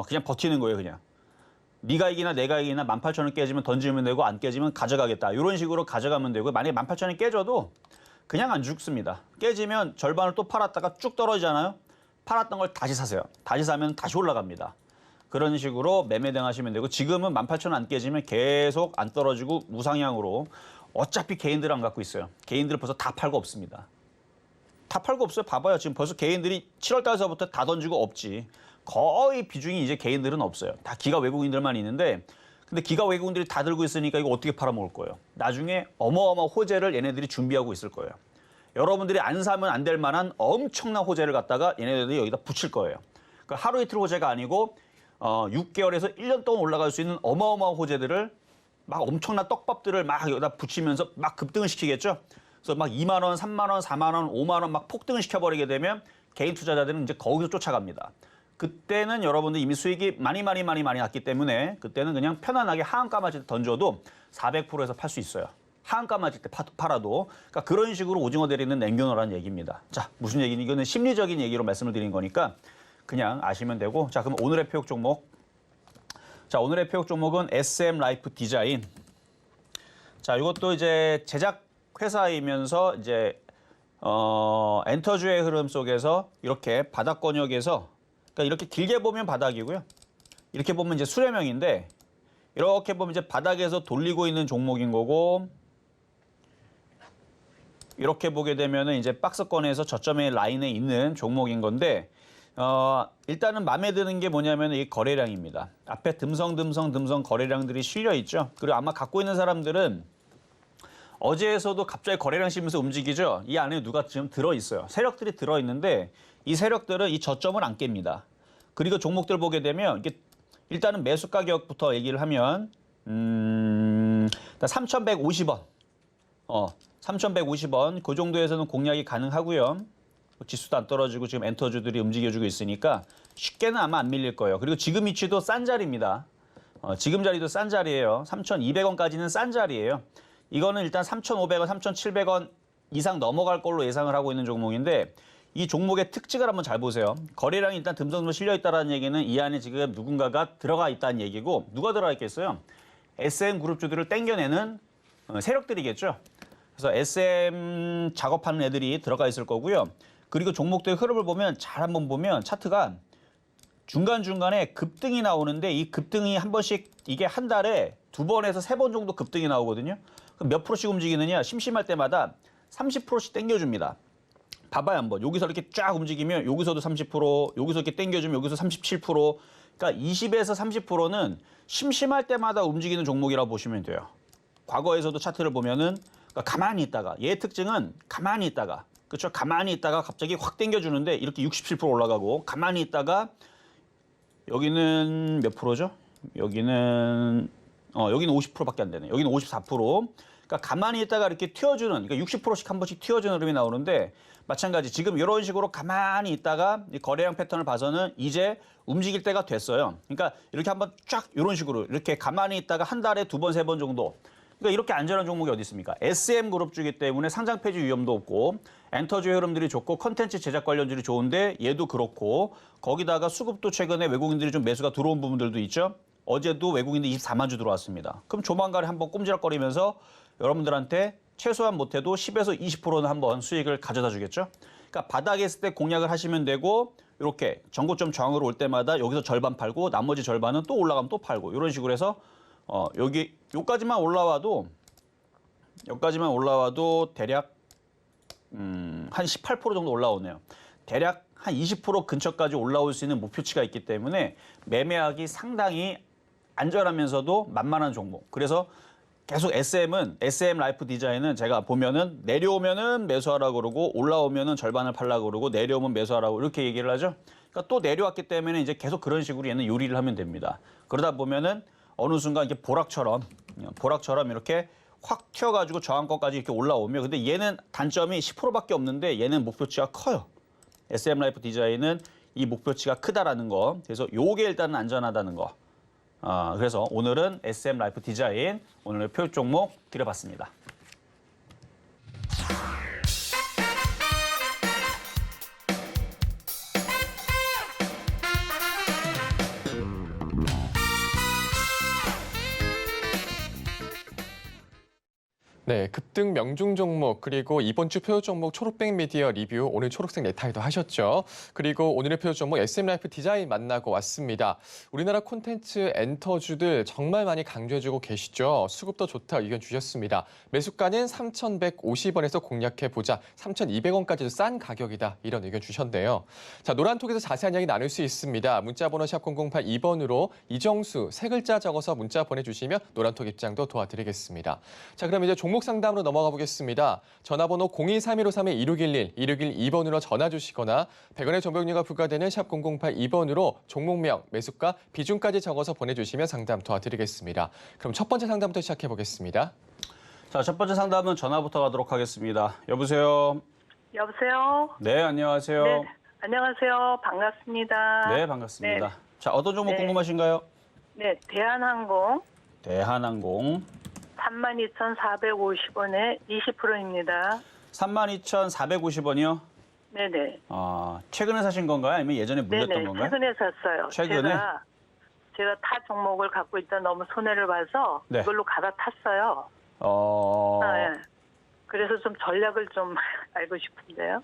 그냥 버티는 거예요, 그냥. 네가 이기나 내가 이기나 18,000원 깨지면 던지면 되고 안 깨지면 가져가겠다. 이런 식으로 가져가면 되고 만약에 18,000원이 깨져도 그냥 안 죽습니다. 깨지면 절반을 또 팔았다가 쭉 떨어지잖아요. 팔았던 걸 다시 사세요. 다시 사면 다시 올라갑니다. 그런 식으로 매매등 하시면 되고 지금은 18,000원 안 깨지면 계속 안 떨어지고 우상향으로 어차피 개인들은 안 갖고 있어요. 개인들은 벌써 다 팔고 없습니다. 다 팔고 없어요. 봐봐요. 지금 벌써 개인들이 7월 달서부터 다 던지고 없지. 거의 비중이 이제 개인들은 없어요. 다 기가 외국인들만 있는데 근데 기가 외국인들이 다 들고 있으니까 이거 어떻게 팔아먹을 거예요. 나중에 어마어마한 호재를 얘네들이 준비하고 있을 거예요. 여러분들이 안 사면 안 될 만한 엄청난 호재를 갖다가 얘네들이 여기다 붙일 거예요. 그러니까 하루 이틀 호재가 아니고 6개월에서 1년 동안 올라갈 수 있는 어마어마한 호재들을 막 엄청난 떡밥들을 막 여기다 붙이면서 막 급등을 시키겠죠. 그래서 막 2만 원, 3만 원, 4만 원, 5만 원 막 폭등을 시켜버리게 되면 개인 투자자들은 이제 거기서 쫓아갑니다. 그때는 여러분들 이미 수익이 많이 났기 때문에 그때는 그냥 편안하게 하한가 맞을 때 던져도 400%에서 팔 수 있어요. 하한가 맞을 때 팔아도. 그러니까 그런 식으로 오징어 대리는 남겨놓으라는 얘기입니다. 자, 무슨 얘기니? 이거는 심리적인 얘기로 말씀을 드린 거니까 그냥 아시면 되고. 자, 그럼 오늘의 표역 종목. 자, 오늘의 표역 종목은 SM 라이프 디자인. 자, 이것도 이제 제작 회사이면서 이제 엔터주의 흐름 속에서 이렇게 바닥 권역에서 그러니까 이렇게 길게 보면 바닥이고요. 이렇게 보면 이제 수렴형인데 이렇게 보면 이제 바닥에서 돌리고 있는 종목인 거고 이렇게 보게 되면은 이제 박스권에서 저점의 라인에 있는 종목인 건데 일단은 마음에 드는 게 뭐냐면 이 거래량입니다. 앞에 듬성 거래량들이 실려 있죠. 그리고 아마 갖고 있는 사람들은 어제에서도 갑자기 거래량 씹으면서 움직이죠. 이 안에 누가 지금 들어있어요. 세력들이 들어있는데 이 세력들은 이 저점을 안 깹니다. 그리고 종목들 보게 되면 이게 일단은 매수 가격부터 얘기를 하면 3,150원. 3,150원. 그 정도에서는 공략이 가능하고요. 지수도 안 떨어지고 지금 엔터주들이 움직여주고 있으니까 쉽게는 아마 안 밀릴 거예요. 그리고 지금 위치도 싼 자리입니다. 지금 자리도 싼 자리예요. 3,200원까지는 싼 자리예요. 이거는 일단 3,500원, 3,700원 이상 넘어갈 걸로 예상을 하고 있는 종목인데 이 종목의 특징을 한번 잘 보세요. 거래량이 일단 듬성듬성 실려 있다는 얘기는 이 안에 지금 누군가가 들어가 있다는 얘기고 누가 들어가 있겠어요? SM 그룹주들을 땡겨내는 세력들이겠죠. 그래서 SM 작업하는 애들이 들어가 있을 거고요. 그리고 종목들의 흐름을 보면 잘 한번 보면 차트가 중간중간에 급등이 나오는데 이 급등이 한 번씩 이게 한 달에 2번에서 3번 정도 급등이 나오거든요. 그럼 몇 프로씩 움직이느냐? 심심할 때마다 30%씩 땡겨줍니다. 봐봐요 한번. 여기서 이렇게 쫙 움직이면 여기서도 30%, 여기서 이렇게 땡겨주면 여기서 37%. 그러니까 20에서 30%는 심심할 때마다 움직이는 종목이라고 보시면 돼요. 과거에서도 차트를 보면은 그러니까 가만히 있다가 얘의 특징은 가만히 있다가 그렇죠? 가만히 있다가 갑자기 확 땡겨주는데 이렇게 67% 올라가고 가만히 있다가 여기는 몇 프로죠? 여기는 50%밖에 안 되네. 여기는 54%. 그러니까 가만히 있다가 이렇게 튀어주는 그러니까 60%씩 한 번씩 튀어주는 흐름이 나오는데 마찬가지 지금 이런 식으로 가만히 있다가 이 거래량 패턴을 봐서는 이제 움직일 때가 됐어요. 그러니까 이렇게 한번 쫙 이런 식으로 이렇게 가만히 있다가 한 달에 2번, 3번 정도. 그러니까 이렇게 안전한 종목이 어디 있습니까? SM 그룹주기 때문에 상장 폐지 위험도 없고 엔터주의 흐름들이 좋고 컨텐츠 제작 관련주들이 좋은데 얘도 그렇고 거기다가 수급도 최근에 외국인들이 좀 매수가 들어온 부분들도 있죠. 어제도 외국인들 24만 주 들어왔습니다. 그럼 조만간에 한번 꼼지락거리면서 여러분들한테 최소한 못해도 10에서 20%는 한번 수익을 가져다 주겠죠. 그러니까 바닥에 있을 때 공략을 하시면 되고 이렇게 전고점 저항으로 올 때마다 여기서 절반 팔고 나머지 절반은 또 올라가면 또 팔고 이런 식으로 해서 여기까지만 올라와도 대략 한 18% 정도 올라오네요. 대략 한 20% 근처까지 올라올 수 있는 목표치가 있기 때문에 매매하기 상당히 안전하면서도 만만한 종목. 그래서 계속 SM 라이프 디자인은 제가 보면은 내려오면은 매수하라고 그러고 올라오면은 절반을 팔라고 그러고 내려오면 매수하라고 이렇게 얘기를 하죠. 그러니까 또 내려왔기 때문에 이제 계속 그런 식으로 얘는 요리를 하면 됩니다. 그러다 보면은 어느 순간 이렇게 보락처럼 이렇게 확 튀어가지고 저항권까지 이렇게 올라오면 근데 얘는 단점이 10%밖에 없는데 얘는 목표치가 커요. SM 라이프 디자인은 이 목표치가 크다라는 거. 그래서 요게 일단은 안전하다는 거. 그래서 오늘은 SM 라이프 디자인 오늘의 표 종목 드려봤습니다. 네, 급등 명중 종목 그리고 이번 주 표요 종목 초록백 미디어 리뷰 오늘 초록색 넥타이도 하셨죠. 그리고 오늘의 표요 종목 SM라이프 디자인 만나고 왔습니다. 우리나라 콘텐츠 엔터주들 정말 많이 강조해주고 계시죠. 수급도 좋다 의견 주셨습니다. 매수가는 3,150원에서 공략해보자. 3,200원까지도 싼 가격이다 이런 의견 주셨는데요. 자, 노란톡에서 자세한 이야기 나눌 수 있습니다. 문자번호 샵 0082번으로 이정수 세 글자 적어서 문자 보내주시면 노란톡 입장도 도와드리겠습니다. 자, 그럼 이제 종목 상담으로 넘어가 보겠습니다. 전화번호 023-153-2611, 2612번으로 전화 주시거나 100원의 정보용료가 부과되는 샵 0082번으로 종목명, 매수가, 비중까지 적어서 보내주시면 상담 도와드리겠습니다. 그럼 첫 번째 상담부터 시작해 보겠습니다. 자, 첫 번째 상담은 전화부터 가도록 하겠습니다. 여보세요? 여보세요? 네, 안녕하세요. 네, 안녕하세요. 반갑습니다. 네, 반갑습니다. 네. 자, 어떤 종목 네. 궁금하신가요? 네, 대한항공 대한항공 32,450원에 20%입니다. 32,450원이요? 네네. 최근에 사신 건가요? 아니면 예전에 물렸던 네네. 건가요? 최근에 샀어요. 최근에? 제가 타 종목을 갖고 있다 너무 손해를 봐서 네. 이걸로 갈아탔어요. 네. 그래서 좀 전략을 좀 알고 싶은데요.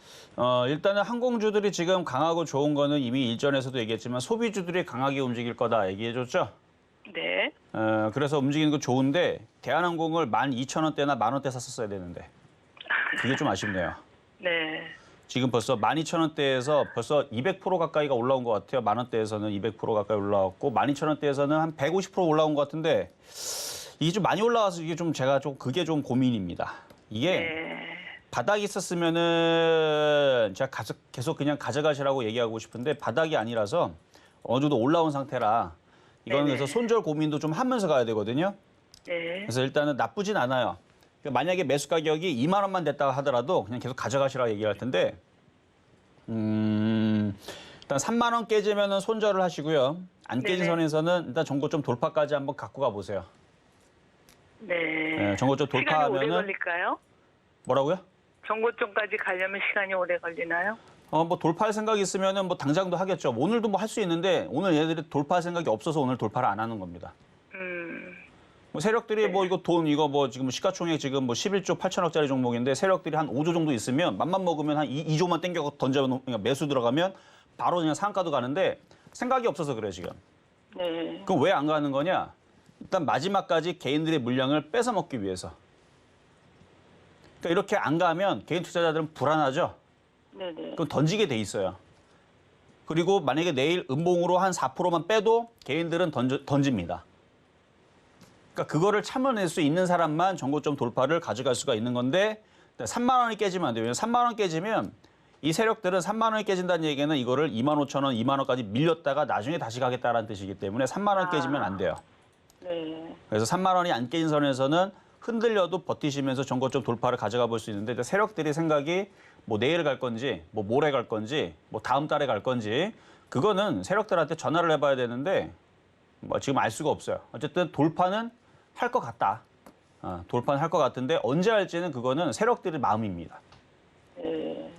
일단은 항공주들이 지금 강하고 좋은 거는 이미 일전에서도 얘기했지만 소비주들이 강하게 움직일 거다 얘기해줬죠? 네. 그래서 움직이는 거 좋은데 대한항공을 12,000원대나 10,000원대 샀었어야 되는데 그게 좀 아쉽네요. 네. 지금 벌써 12,000원대에서 벌써 200% 가까이가 올라온 것 같아요. 10,000원대에서는 200% 가까이 올라왔고 12,000원대에서는 한 150% 올라온 것 같은데 이게 좀 많이 올라와서 이게 좀 제가 좀 그게 좀 고민입니다. 이게 네. 바닥이 있었으면은 제가 계속 그냥 가져가시라고 얘기하고 싶은데 바닥이 아니라서 어느 정도 올라온 상태라 이거는 네네. 그래서 손절 고민도 좀 하면서 가야 되거든요. 네. 그래서 일단은 나쁘진 않아요. 그러니까 만약에 매수 가격이 2만 원만 됐다 하더라도 그냥 계속 가져가시라고 얘기할 텐데 일단 3만 원 깨지면은 손절을 하시고요. 안 깨진 네네. 선에서는 일단 전고점 돌파까지 한번 갖고 가 보세요. 네. 전고점 시간이 오래 돌파하면은 걸릴까요? 뭐라고요? 정고점까지 가려면 시간이 오래 걸리나요? 뭐 돌파할 생각이 있으면은 뭐 당장도 하겠죠. 오늘도 뭐 할 수 있는데 오늘 얘들이 돌파할 생각이 없어서 오늘 돌파를 안 하는 겁니다. 뭐 세력들이 뭐 이거 뭐 지금 시가총액 지금 뭐 11조 8천억짜리 종목인데 세력들이 한 5조 정도 있으면 맘만 먹으면 한 2조만 땡겨 던져 그러니까 매수 들어가면 바로 그냥 상한가도 가는데 생각이 없어서 그래요, 지금. 네. 그럼 왜 안 가는 거냐? 일단 마지막까지 개인들의 물량을 뺏어 먹기 위해서. 그러니까 이렇게 안 가면 개인 투자자들은 불안하죠. 네네. 그럼 던지게 돼 있어요. 그리고 만약에 내일 음봉으로 한 4%만 빼도 개인들은 던집니다. 그러니까 그거를 참아낼 수 있는 사람만 전고점 돌파를 가져갈 수가 있는 건데 3만 원이 깨지면 안 돼요. 왜냐면 3만 원 깨지면 이 세력들은 3만 원이 깨진다는 얘기는 이거를 25,000원, 2만 원까지 밀렸다가 나중에 다시 가겠다라는 뜻이기 때문에 3만 원 깨지면 안 돼요. 네. 그래서 3만 원이 안 깨진 선에서는 흔들려도 버티시면서 전고점 돌파를 가져가 볼 수 있는데 세력들이 생각이 뭐 내일 갈 건지 뭐 모레 갈 건지 뭐 다음 달에 갈 건지 그거는 세력들한테 전화를 해봐야 되는데 뭐 지금 알 수가 없어요. 어쨌든 돌파는 할 것 같다. 돌파는 할 것 같은데 언제 할지는 그거는 세력들의 마음입니다. 네.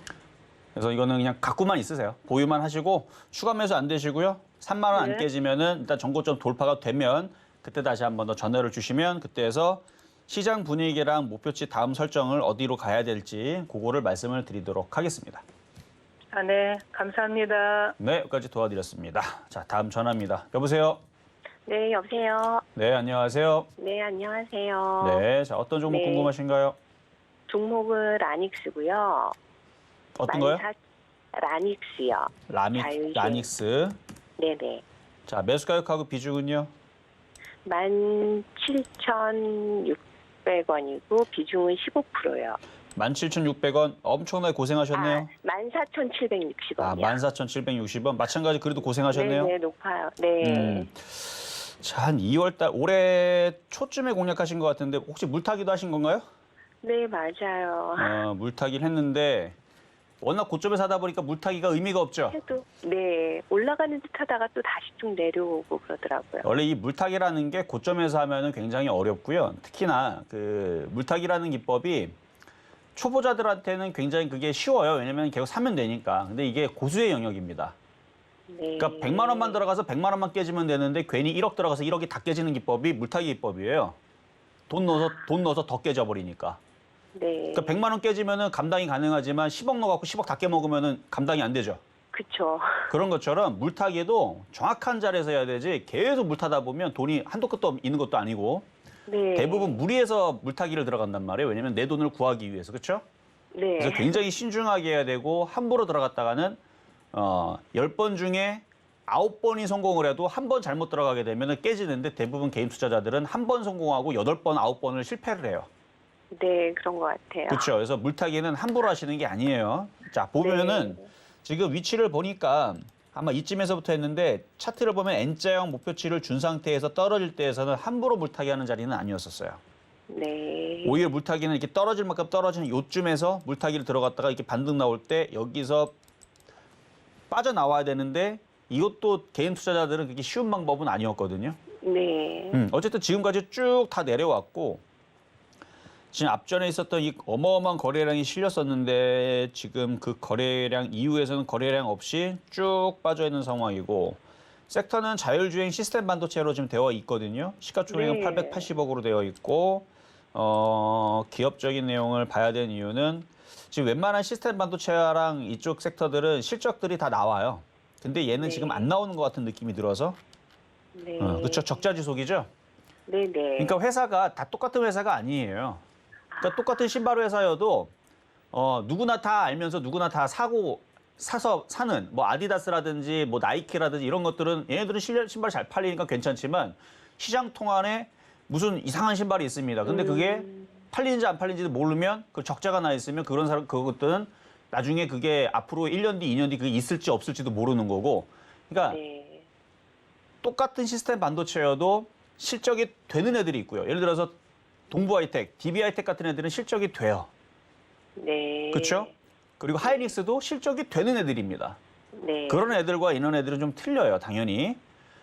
그래서 이거는 그냥 갖고만 있으세요. 보유만 하시고 추가 매수 안 되시고요. 3만 원 안 네. 깨지면은 일단 전고점 돌파가 되면 그때 다시 한번 더 전화를 주시면 그때에서 시장 분위기랑 목표치 다음 설정을 어디로 가야 될지 그거를 말씀을 드리도록 하겠습니다. 네. 감사합니다. 네, 여기까지 도와드렸습니다. 자, 다음 전화입니다. 여보세요? 네, 여보세요. 네, 안녕하세요. 네, 안녕하세요. 네, 자, 어떤 종목 네. 궁금하신가요? 종목은 아닉스고요. 어떤 거요? 라닉스요. 자율주행. 라닉스. 네네. 자, 매수 가격하고 비중은요? 17,600원이고 비중은 15%요. 17,600원. 엄청나게 고생하셨네요. 14,760원이요. 14,760원. 마찬가지 그래도 고생하셨네요. 네, 높아요. 네. 자, 한 2월 달 올해 초쯤에 공략하신 것 같은데 혹시 물타기도 하신 건가요? 네, 맞아요. 물타기를 했는데 워낙 고점에 사다 보니까 물타기가 의미가 없죠. 해도 네, 올라가는 듯 하다가 또 다시 좀 내려오고 그러더라고요. 원래 이 물타기라는 게 고점에서 하면은 굉장히 어렵고요. 특히나 그 물타기라는 기법이 초보자들한테는 굉장히 그게 쉬워요. 왜냐면 계속 사면 되니까. 근데 이게 고수의 영역입니다. 네. 그러니까 100만 원만 들어가서 100만 원만 깨지면 되는데 괜히 1억 들어가서 1억이 다 깨지는 기법이 물타기 기법이에요. 돈 넣어서 더 깨져버리니까. 네. 그러니까 100만 원 깨지면은 감당이 가능하지만 10억 넣어갖고 10억 다 깨먹으면은 감당이 안 되죠. 그쵸. 그런 것처럼 물타기도 정확한 자리에서 해야 되지 계속 물타다 보면 돈이 한도 끝도 있는 것도 아니고 네. 대부분 무리해서 물타기를 들어간단 말이에요. 왜냐면 내 돈을 구하기 위해서. 그렇죠? 네. 그래서 굉장히 신중하게 해야 되고 함부로 들어갔다가는 10번 중에 9번이 성공을 해도 한 번 잘못 들어가게 되면 깨지는데 대부분 개인 투자자들은 한 번 성공하고 8번, 9번을 실패를 해요. 네, 그런 것 같아요. 그렇죠. 그래서 물타기는 함부로 하시는 게 아니에요. 자, 보면은 네. 지금 위치를 보니까 아마 이쯤에서부터 했는데 차트를 보면 N자형 목표치를 준 상태에서 떨어질 때에서는 함부로 물타기 하는 자리는 아니었었어요. 네. 오히려 물타기는 이렇게 떨어질 만큼 떨어지는 요쯤에서 물타기를 들어갔다가 이렇게 반등 나올 때 여기서 빠져나와야 되는데 이것도 개인 투자자들은 그렇게 쉬운 방법은 아니었거든요. 네. 어쨌든 지금까지 쭉 다 내려왔고 지금 앞전에 있었던 이 어마어마한 거래량이 실렸었는데 지금 그 거래량 이후에서는 거래량 없이 쭉 빠져있는 상황이고 섹터는 자율주행 시스템 반도체로 지금 되어 있거든요. 시가총액은 네. 880억으로 되어 있고 기업적인 내용을 봐야 되는 이유는 지금 웬만한 시스템 반도체랑 이쪽 섹터들은 실적들이 다 나와요. 근데 얘는 네. 지금 안 나오는 것 같은 느낌이 들어서 네. 그렇죠. 적자 지속이죠. 네네. 그러니까 회사가 다 똑같은 회사가 아니에요. 그러니까 똑같은 신발 회사여도 누구나 다 알면서 누구나 다 사서 사는 뭐 아디다스라든지 뭐 나이키라든지 이런 것들은 얘네들은 신발 잘 팔리니까 괜찮지만 시장 통안에 무슨 이상한 신발이 있습니다. 근데 그게 팔리는지 안 팔리는지도 모르면 그 적자가 나 있으면 그런 사람 그것들은 나중에 그게 앞으로 1년 뒤, 2년 뒤 그게 있을지 없을지도 모르는 거고. 그러니까 네. 똑같은 시스템 반도체여도 실적이 되는 애들이 있고요. 예를 들어서 동부하이텍, DB하이텍 같은 애들은 실적이 돼요. 네. 그렇죠? 그리고 하이닉스도 실적이 되는 애들입니다. 네. 그런 애들과 이런 애들은 좀 틀려요, 당연히.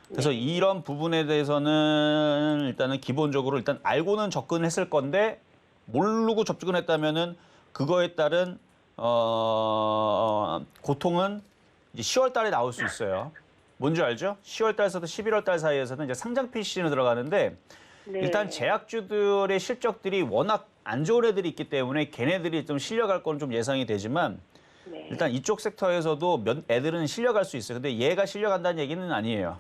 그래서 이런 부분에 대해서는 일단은 기본적으로 일단 알고는 접근했을 건데 모르고 접근했다면은 그거에 따른 고통은 이제 10월 달에 나올 수 있어요. 뭔지 알죠? 10월 달에서부터 11월 달 사이에서는 이제 상장 PC는 들어가는데 네. 일단 제약주들의 실적들이 워낙 안 좋은 애들이 있기 때문에 걔네들이 좀 실려갈 건 좀 예상이 되지만 네. 일단 이쪽 섹터에서도 몇 애들은 실려갈 수 있어요. 근데 얘가 실려간다는 얘기는 아니에요.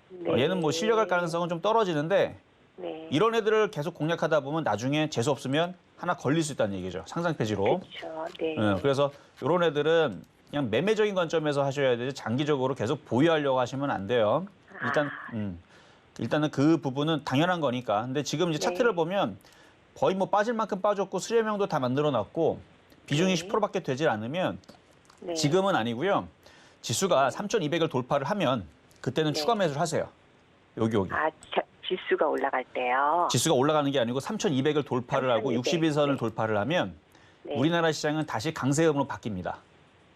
네. 얘는 뭐 실려갈 가능성은 좀 떨어지는데 네. 이런 애들을 계속 공략하다 보면 나중에 재수 없으면 하나 걸릴 수 있다는 얘기죠. 상장 폐지로. 그렇죠. 네. 그래서 이런 애들은 그냥 매매적인 관점에서 하셔야 되지 장기적으로 계속 보유하려고 하시면 안 돼요. 일단은 그 부분은 당연한 거니까. 근데 지금 이제 네. 차트를 보면 거의 뭐 빠질 만큼 빠졌고 수렴형도 다 만들어놨고 비중이 네. 10%밖에 되질 않으면 네. 지금은 아니고요. 지수가 3,200을 돌파를 하면 그때는 네. 추가 매수를 하세요. 여기. 지수가 올라갈 때요. 지수가 올라가는 게 아니고 3,200을 돌파를 하고 3,200. 61선을 네. 돌파를 하면 네. 우리나라 시장은 다시 강세음으로 바뀝니다.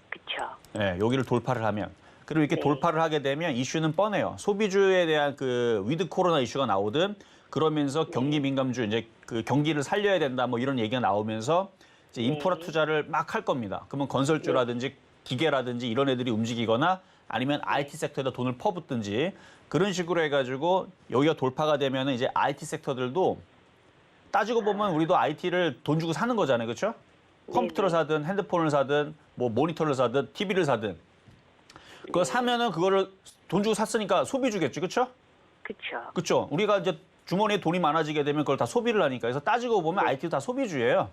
그렇죠. 네, 여기를 돌파를 하면. 그리고 이렇게 네. 돌파를 하게 되면 이슈는 뻔해요. 소비주에 대한 그 위드 코로나 이슈가 나오든 그러면서 경기 민감주 이제 그 경기를 살려야 된다 뭐 이런 얘기가 나오면서 이제 인프라 네. 투자를 막 할 겁니다. 그러면 건설주라든지 기계라든지 이런 애들이 움직이거나 아니면 IT 섹터에다 돈을 퍼붓든지 그런 식으로 해가지고 여기가 돌파가 되면은 이제 IT 섹터들도 따지고 보면 우리도 IT를 돈 주고 사는 거잖아요, 그렇죠? 컴퓨터를 사든 핸드폰을 사든 뭐 모니터를 사든 TV를 사든 그거 사면은 그거를 돈 주고 샀으니까 소비주겠지, 그렇죠? 그렇죠. 그렇죠. 우리가 이제 주머니에 돈이 많아지게 되면 그걸 다 소비를 하니까 그래서 따지고 보면 IT도 다 소비주예요.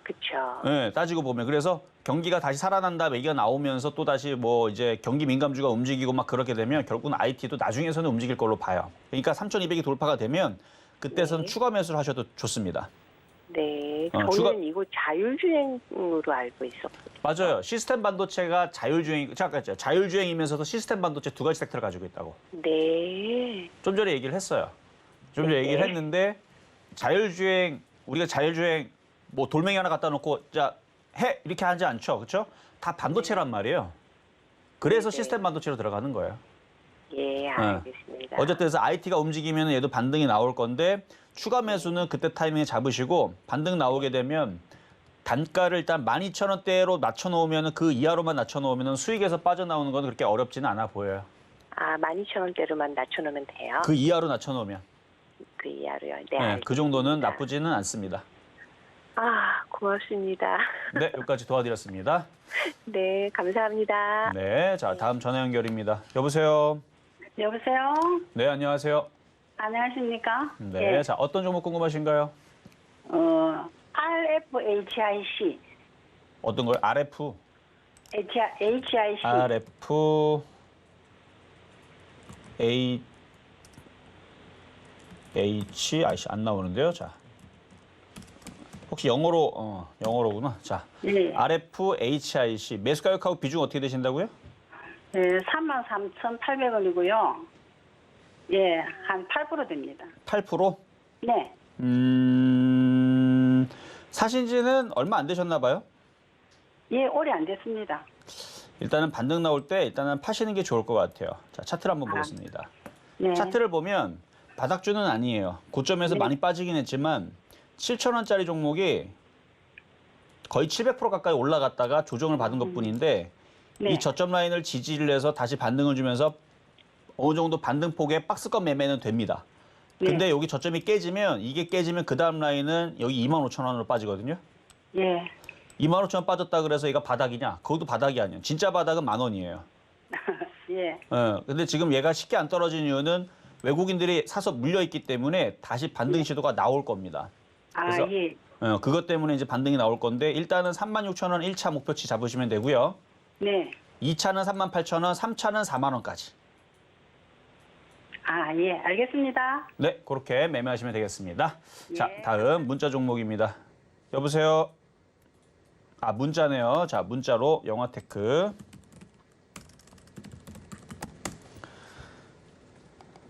그렇죠. 네, 따지고 보면. 그래서 경기가 다시 살아난다 얘기가 나오면서 또 다시 뭐 이제 경기 민감주가 움직이고 막 그렇게 되면 결국은 IT도 나중에서는 움직일 걸로 봐요. 그러니까 3,200이 돌파가 되면 그때서는 네. 추가 매수를 하셔도 좋습니다. 네. 저는 추가- 이거 자율주행으로 알고 있었거든요. 맞아요. 시스템 반도체가 자율주행이면서도 시스템 반도체 두 가지 섹터를 가지고 있다고. 네. 좀 전에 얘기를 했어요. 좀 전에 네. 얘기를 했는데 우리가 자율주행 뭐 돌멩이 하나 갖다 놓고 자 해 이렇게 하지 않죠, 그렇죠? 다 반도체란 말이에요. 그래서 네. 시스템 반도체로 들어가는 거예요. 예, 알겠습니다. 어쨌든 그래서 IT가 움직이면 얘도 반등이 나올 건데 추가 매수는 그때 타이밍에 잡으시고 반등 나오게 되면 단가를 일단 12,000원대로 낮춰놓으면 그 이하로만 낮춰놓으면 수익에서 빠져나오는 건 그렇게 어렵지는 않아 보여요. 12,000원대로만 낮춰놓으면 돼요? 그 이하로 낮춰놓으면. 그 이하로요? 네, 네, 그 알겠습니다. 정도는 나쁘지는 않습니다. 고맙습니다. 네, 여기까지 도와드렸습니다. 네, 감사합니다. 네, 자 다음 전화 연결입니다. 여보세요. 여보세요? 네, 안녕하세요. 안녕하십니까? 네, 예. 자 어떤 종목 궁금하신가요? RFHIC. 어떤 걸? RF, HIC. RF, HIC 안 나오는데요. 자, 혹시 영어로구나. 자, 예. RFHIC 매수 가격하고 비중 어떻게 되신다고요? 예, 33,800원이고요. 예, 한 8% 됩니다. 8%? 네. 사신 지는 얼마 안 되셨나 봐요? 예, 오래 안 됐습니다. 일단은 반등 나올 때 일단은 파시는 게 좋을 것 같아요. 자, 차트를 한번 보겠습니다. 네. 차트를 보면 바닥주는 아니에요. 고점에서 네. 많이 빠지긴 했지만 7,000원짜리 종목이 거의 700% 가까이 올라갔다가 조정을 받은 것뿐인데 네. 이 저점 라인을 지지를 해서 다시 반등을 주면서 어느 정도 반등폭의 박스권 매매는 됩니다. 근데 여기 저점이 깨지면 이게 깨지면 그 다음 라인은 여기 25,000원으로 빠지거든요. 예. 25,000원 빠졌다 그래서 얘가 바닥이냐? 그것도 바닥이 아니에요. 진짜 바닥은 10,000원이에요. 예. 근데 지금 얘가 쉽게 안 떨어진 이유는 외국인들이 사서 물려있기 때문에 다시 반등 시도가 나올 겁니다. 그래서 예. 그것 때문에 이제 반등이 나올 건데 일단은 36,000원 1차 목표치 잡으시면 되고요. 네. 2차는 38,000원, 3차는 4만 원까지. 예, 알겠습니다. 네, 그렇게 매매하시면 되겠습니다. 예. 자, 다음 문자 종목입니다. 여보세요? 문자네요. 자, 문자로 영화테크.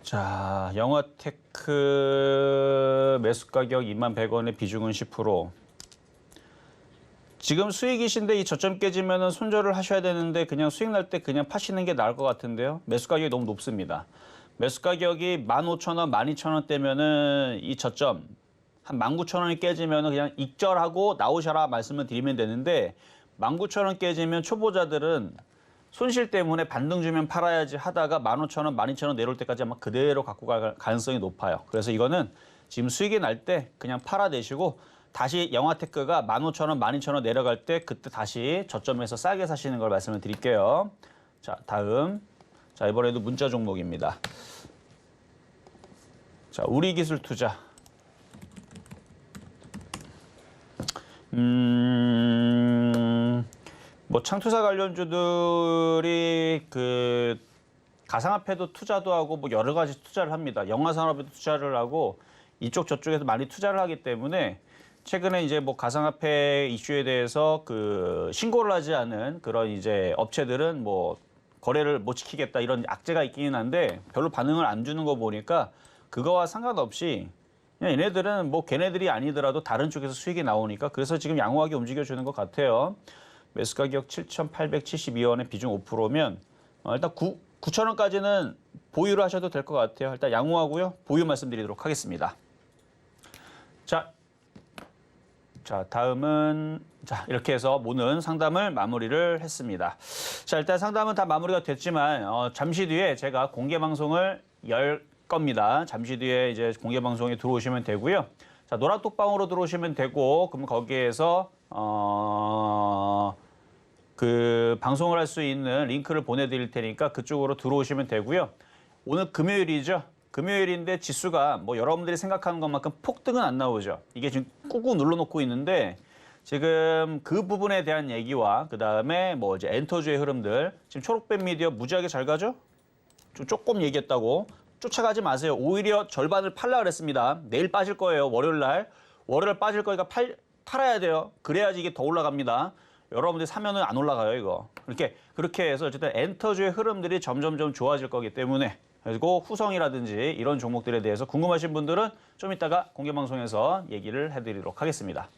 자, 영화테크 매수 가격 21,100원에 비중은 10%. 지금 수익이신데 이 저점 깨지면은 손절을 하셔야 되는데 그냥 수익 날 때 그냥 파시는 게 나을 것 같은데요. 매수 가격이 너무 높습니다. 매수 가격이 15,000원, 12,000원대면은 이 저점 한 19,000원이 깨지면은 그냥 익절하고 나오셔라 말씀을 드리면 되는데 19,000원 깨지면 초보자들은 손실 때문에 반등 주면 팔아야지 하다가 15,000원, 12,000원 내려올 때까지 아마 그대로 갖고 갈 가능성이 높아요. 그래서 이거는 지금 수익이 날 때 그냥 팔아내시고 다시 영화테크가 15,000원, 12,000원 내려갈 때 그때 다시 저점에서 싸게 사시는 걸 말씀을 드릴게요. 자, 다음. 자, 이번에도 문자 종목입니다. 자, 우리기술투자. 뭐 창투사 관련주들이 그 가상화폐도 투자도 하고 뭐 여러 가지 투자를 합니다. 영화 산업에도 투자를 하고 이쪽 저쪽에서 많이 투자를 하기 때문에 최근에 이제 뭐 가상화폐 이슈에 대해서 그 신고를 하지 않은 그런 이제 업체들은 뭐 거래를 못 지키겠다 이런 악재가 있기는 한데 별로 반응을 안 주는 거 보니까 그거와 상관없이 그냥 얘네들은 뭐 걔네들이 아니더라도 다른 쪽에서 수익이 나오니까 그래서 지금 양호하게 움직여주는 것 같아요. 매수 가격 7,872원에 비중 5%면 일단 9,000원까지는 보유를 하셔도 될 것 같아요. 일단 양호하고요. 보유 말씀드리도록 하겠습니다. 자, 다음은 이렇게 해서 모는 상담을 마무리를 했습니다. 자, 일단 상담은 다 마무리가 됐지만 잠시 뒤에 제가 공개 방송을 열 겁니다. 잠시 뒤에 이제 공개 방송에 들어오시면 되고요. 자, 노란톡방으로 들어오시면 되고 그럼 거기에서 그 방송을 할 수 있는 링크를 보내드릴 테니까 그쪽으로 들어오시면 되고요. 오늘 금요일이죠. 금요일인데 지수가 뭐 여러분들이 생각하는 것만큼 폭등은 안 나오죠. 이게 지금 꾹꾹 눌러놓고 있는데 지금 그 부분에 대한 얘기와 그다음에 뭐 이제 엔터주의 흐름들 지금 초록뱀 미디어 무지하게 잘 가죠? 조금 얘기했다고 쫓아가지 마세요. 오히려 절반을 팔라 그랬습니다. 내일 빠질 거예요. 월요일 빠질 거니까 팔아야 돼요. 그래야지 이게 더 올라갑니다. 여러분들이 사면은 안 올라가요, 이거. 그렇게 해서 어쨌든 엔터주의 흐름들이 점점점 좋아질 거기 때문에 그리고 후성이라든지 이런 종목들에 대해서 궁금하신 분들은 좀 이따가 공개방송에서 얘기를 해드리도록 하겠습니다.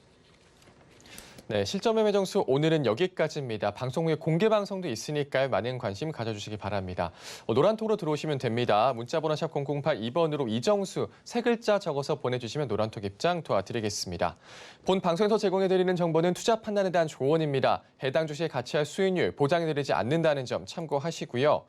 네, 실전 매매 정수 오늘은 여기까지입니다. 방송 후에 공개 방송도 있으니까요. 많은 관심 가져주시기 바랍니다. 노란톡으로 들어오시면 됩니다. 문자번호 샵 0082번으로 이정수 세 글자 적어서 보내주시면 노란톡 입장 도와드리겠습니다. 본 방송에서 제공해드리는 정보는 투자 판단에 대한 조언입니다. 해당 주식의 가치와 수익률 보장해드리지 않는다는 점 참고하시고요.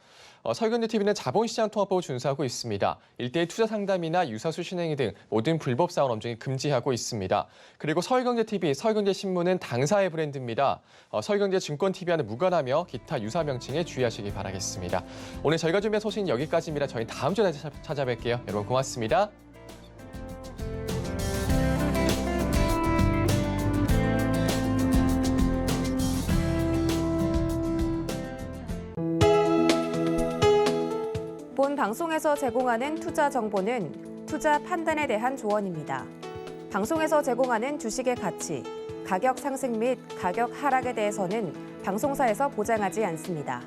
서울경제TV는 자본시장 통합법을 준수하고 있습니다. 일대일 투자 상담이나 유사수 신행위 등 모든 불법 사원 엄정이 금지하고 있습니다. 그리고 서울경제TV, 서울경제신문은 당사의 브랜드입니다. 서울경제증권TV와는 무관하며 기타 유사 명칭에 주의하시기 바라겠습니다. 오늘 저희가 준비한 소식은 여기까지입니다. 저희 다음 주에 다시 찾아뵐게요. 여러분 고맙습니다. 본 방송에서 제공하는 투자 정보는 투자 판단에 대한 조언입니다. 방송에서 제공하는 주식의 가치, 가격 상승 및 가격 하락에 대해서는 방송사에서 보장하지 않습니다.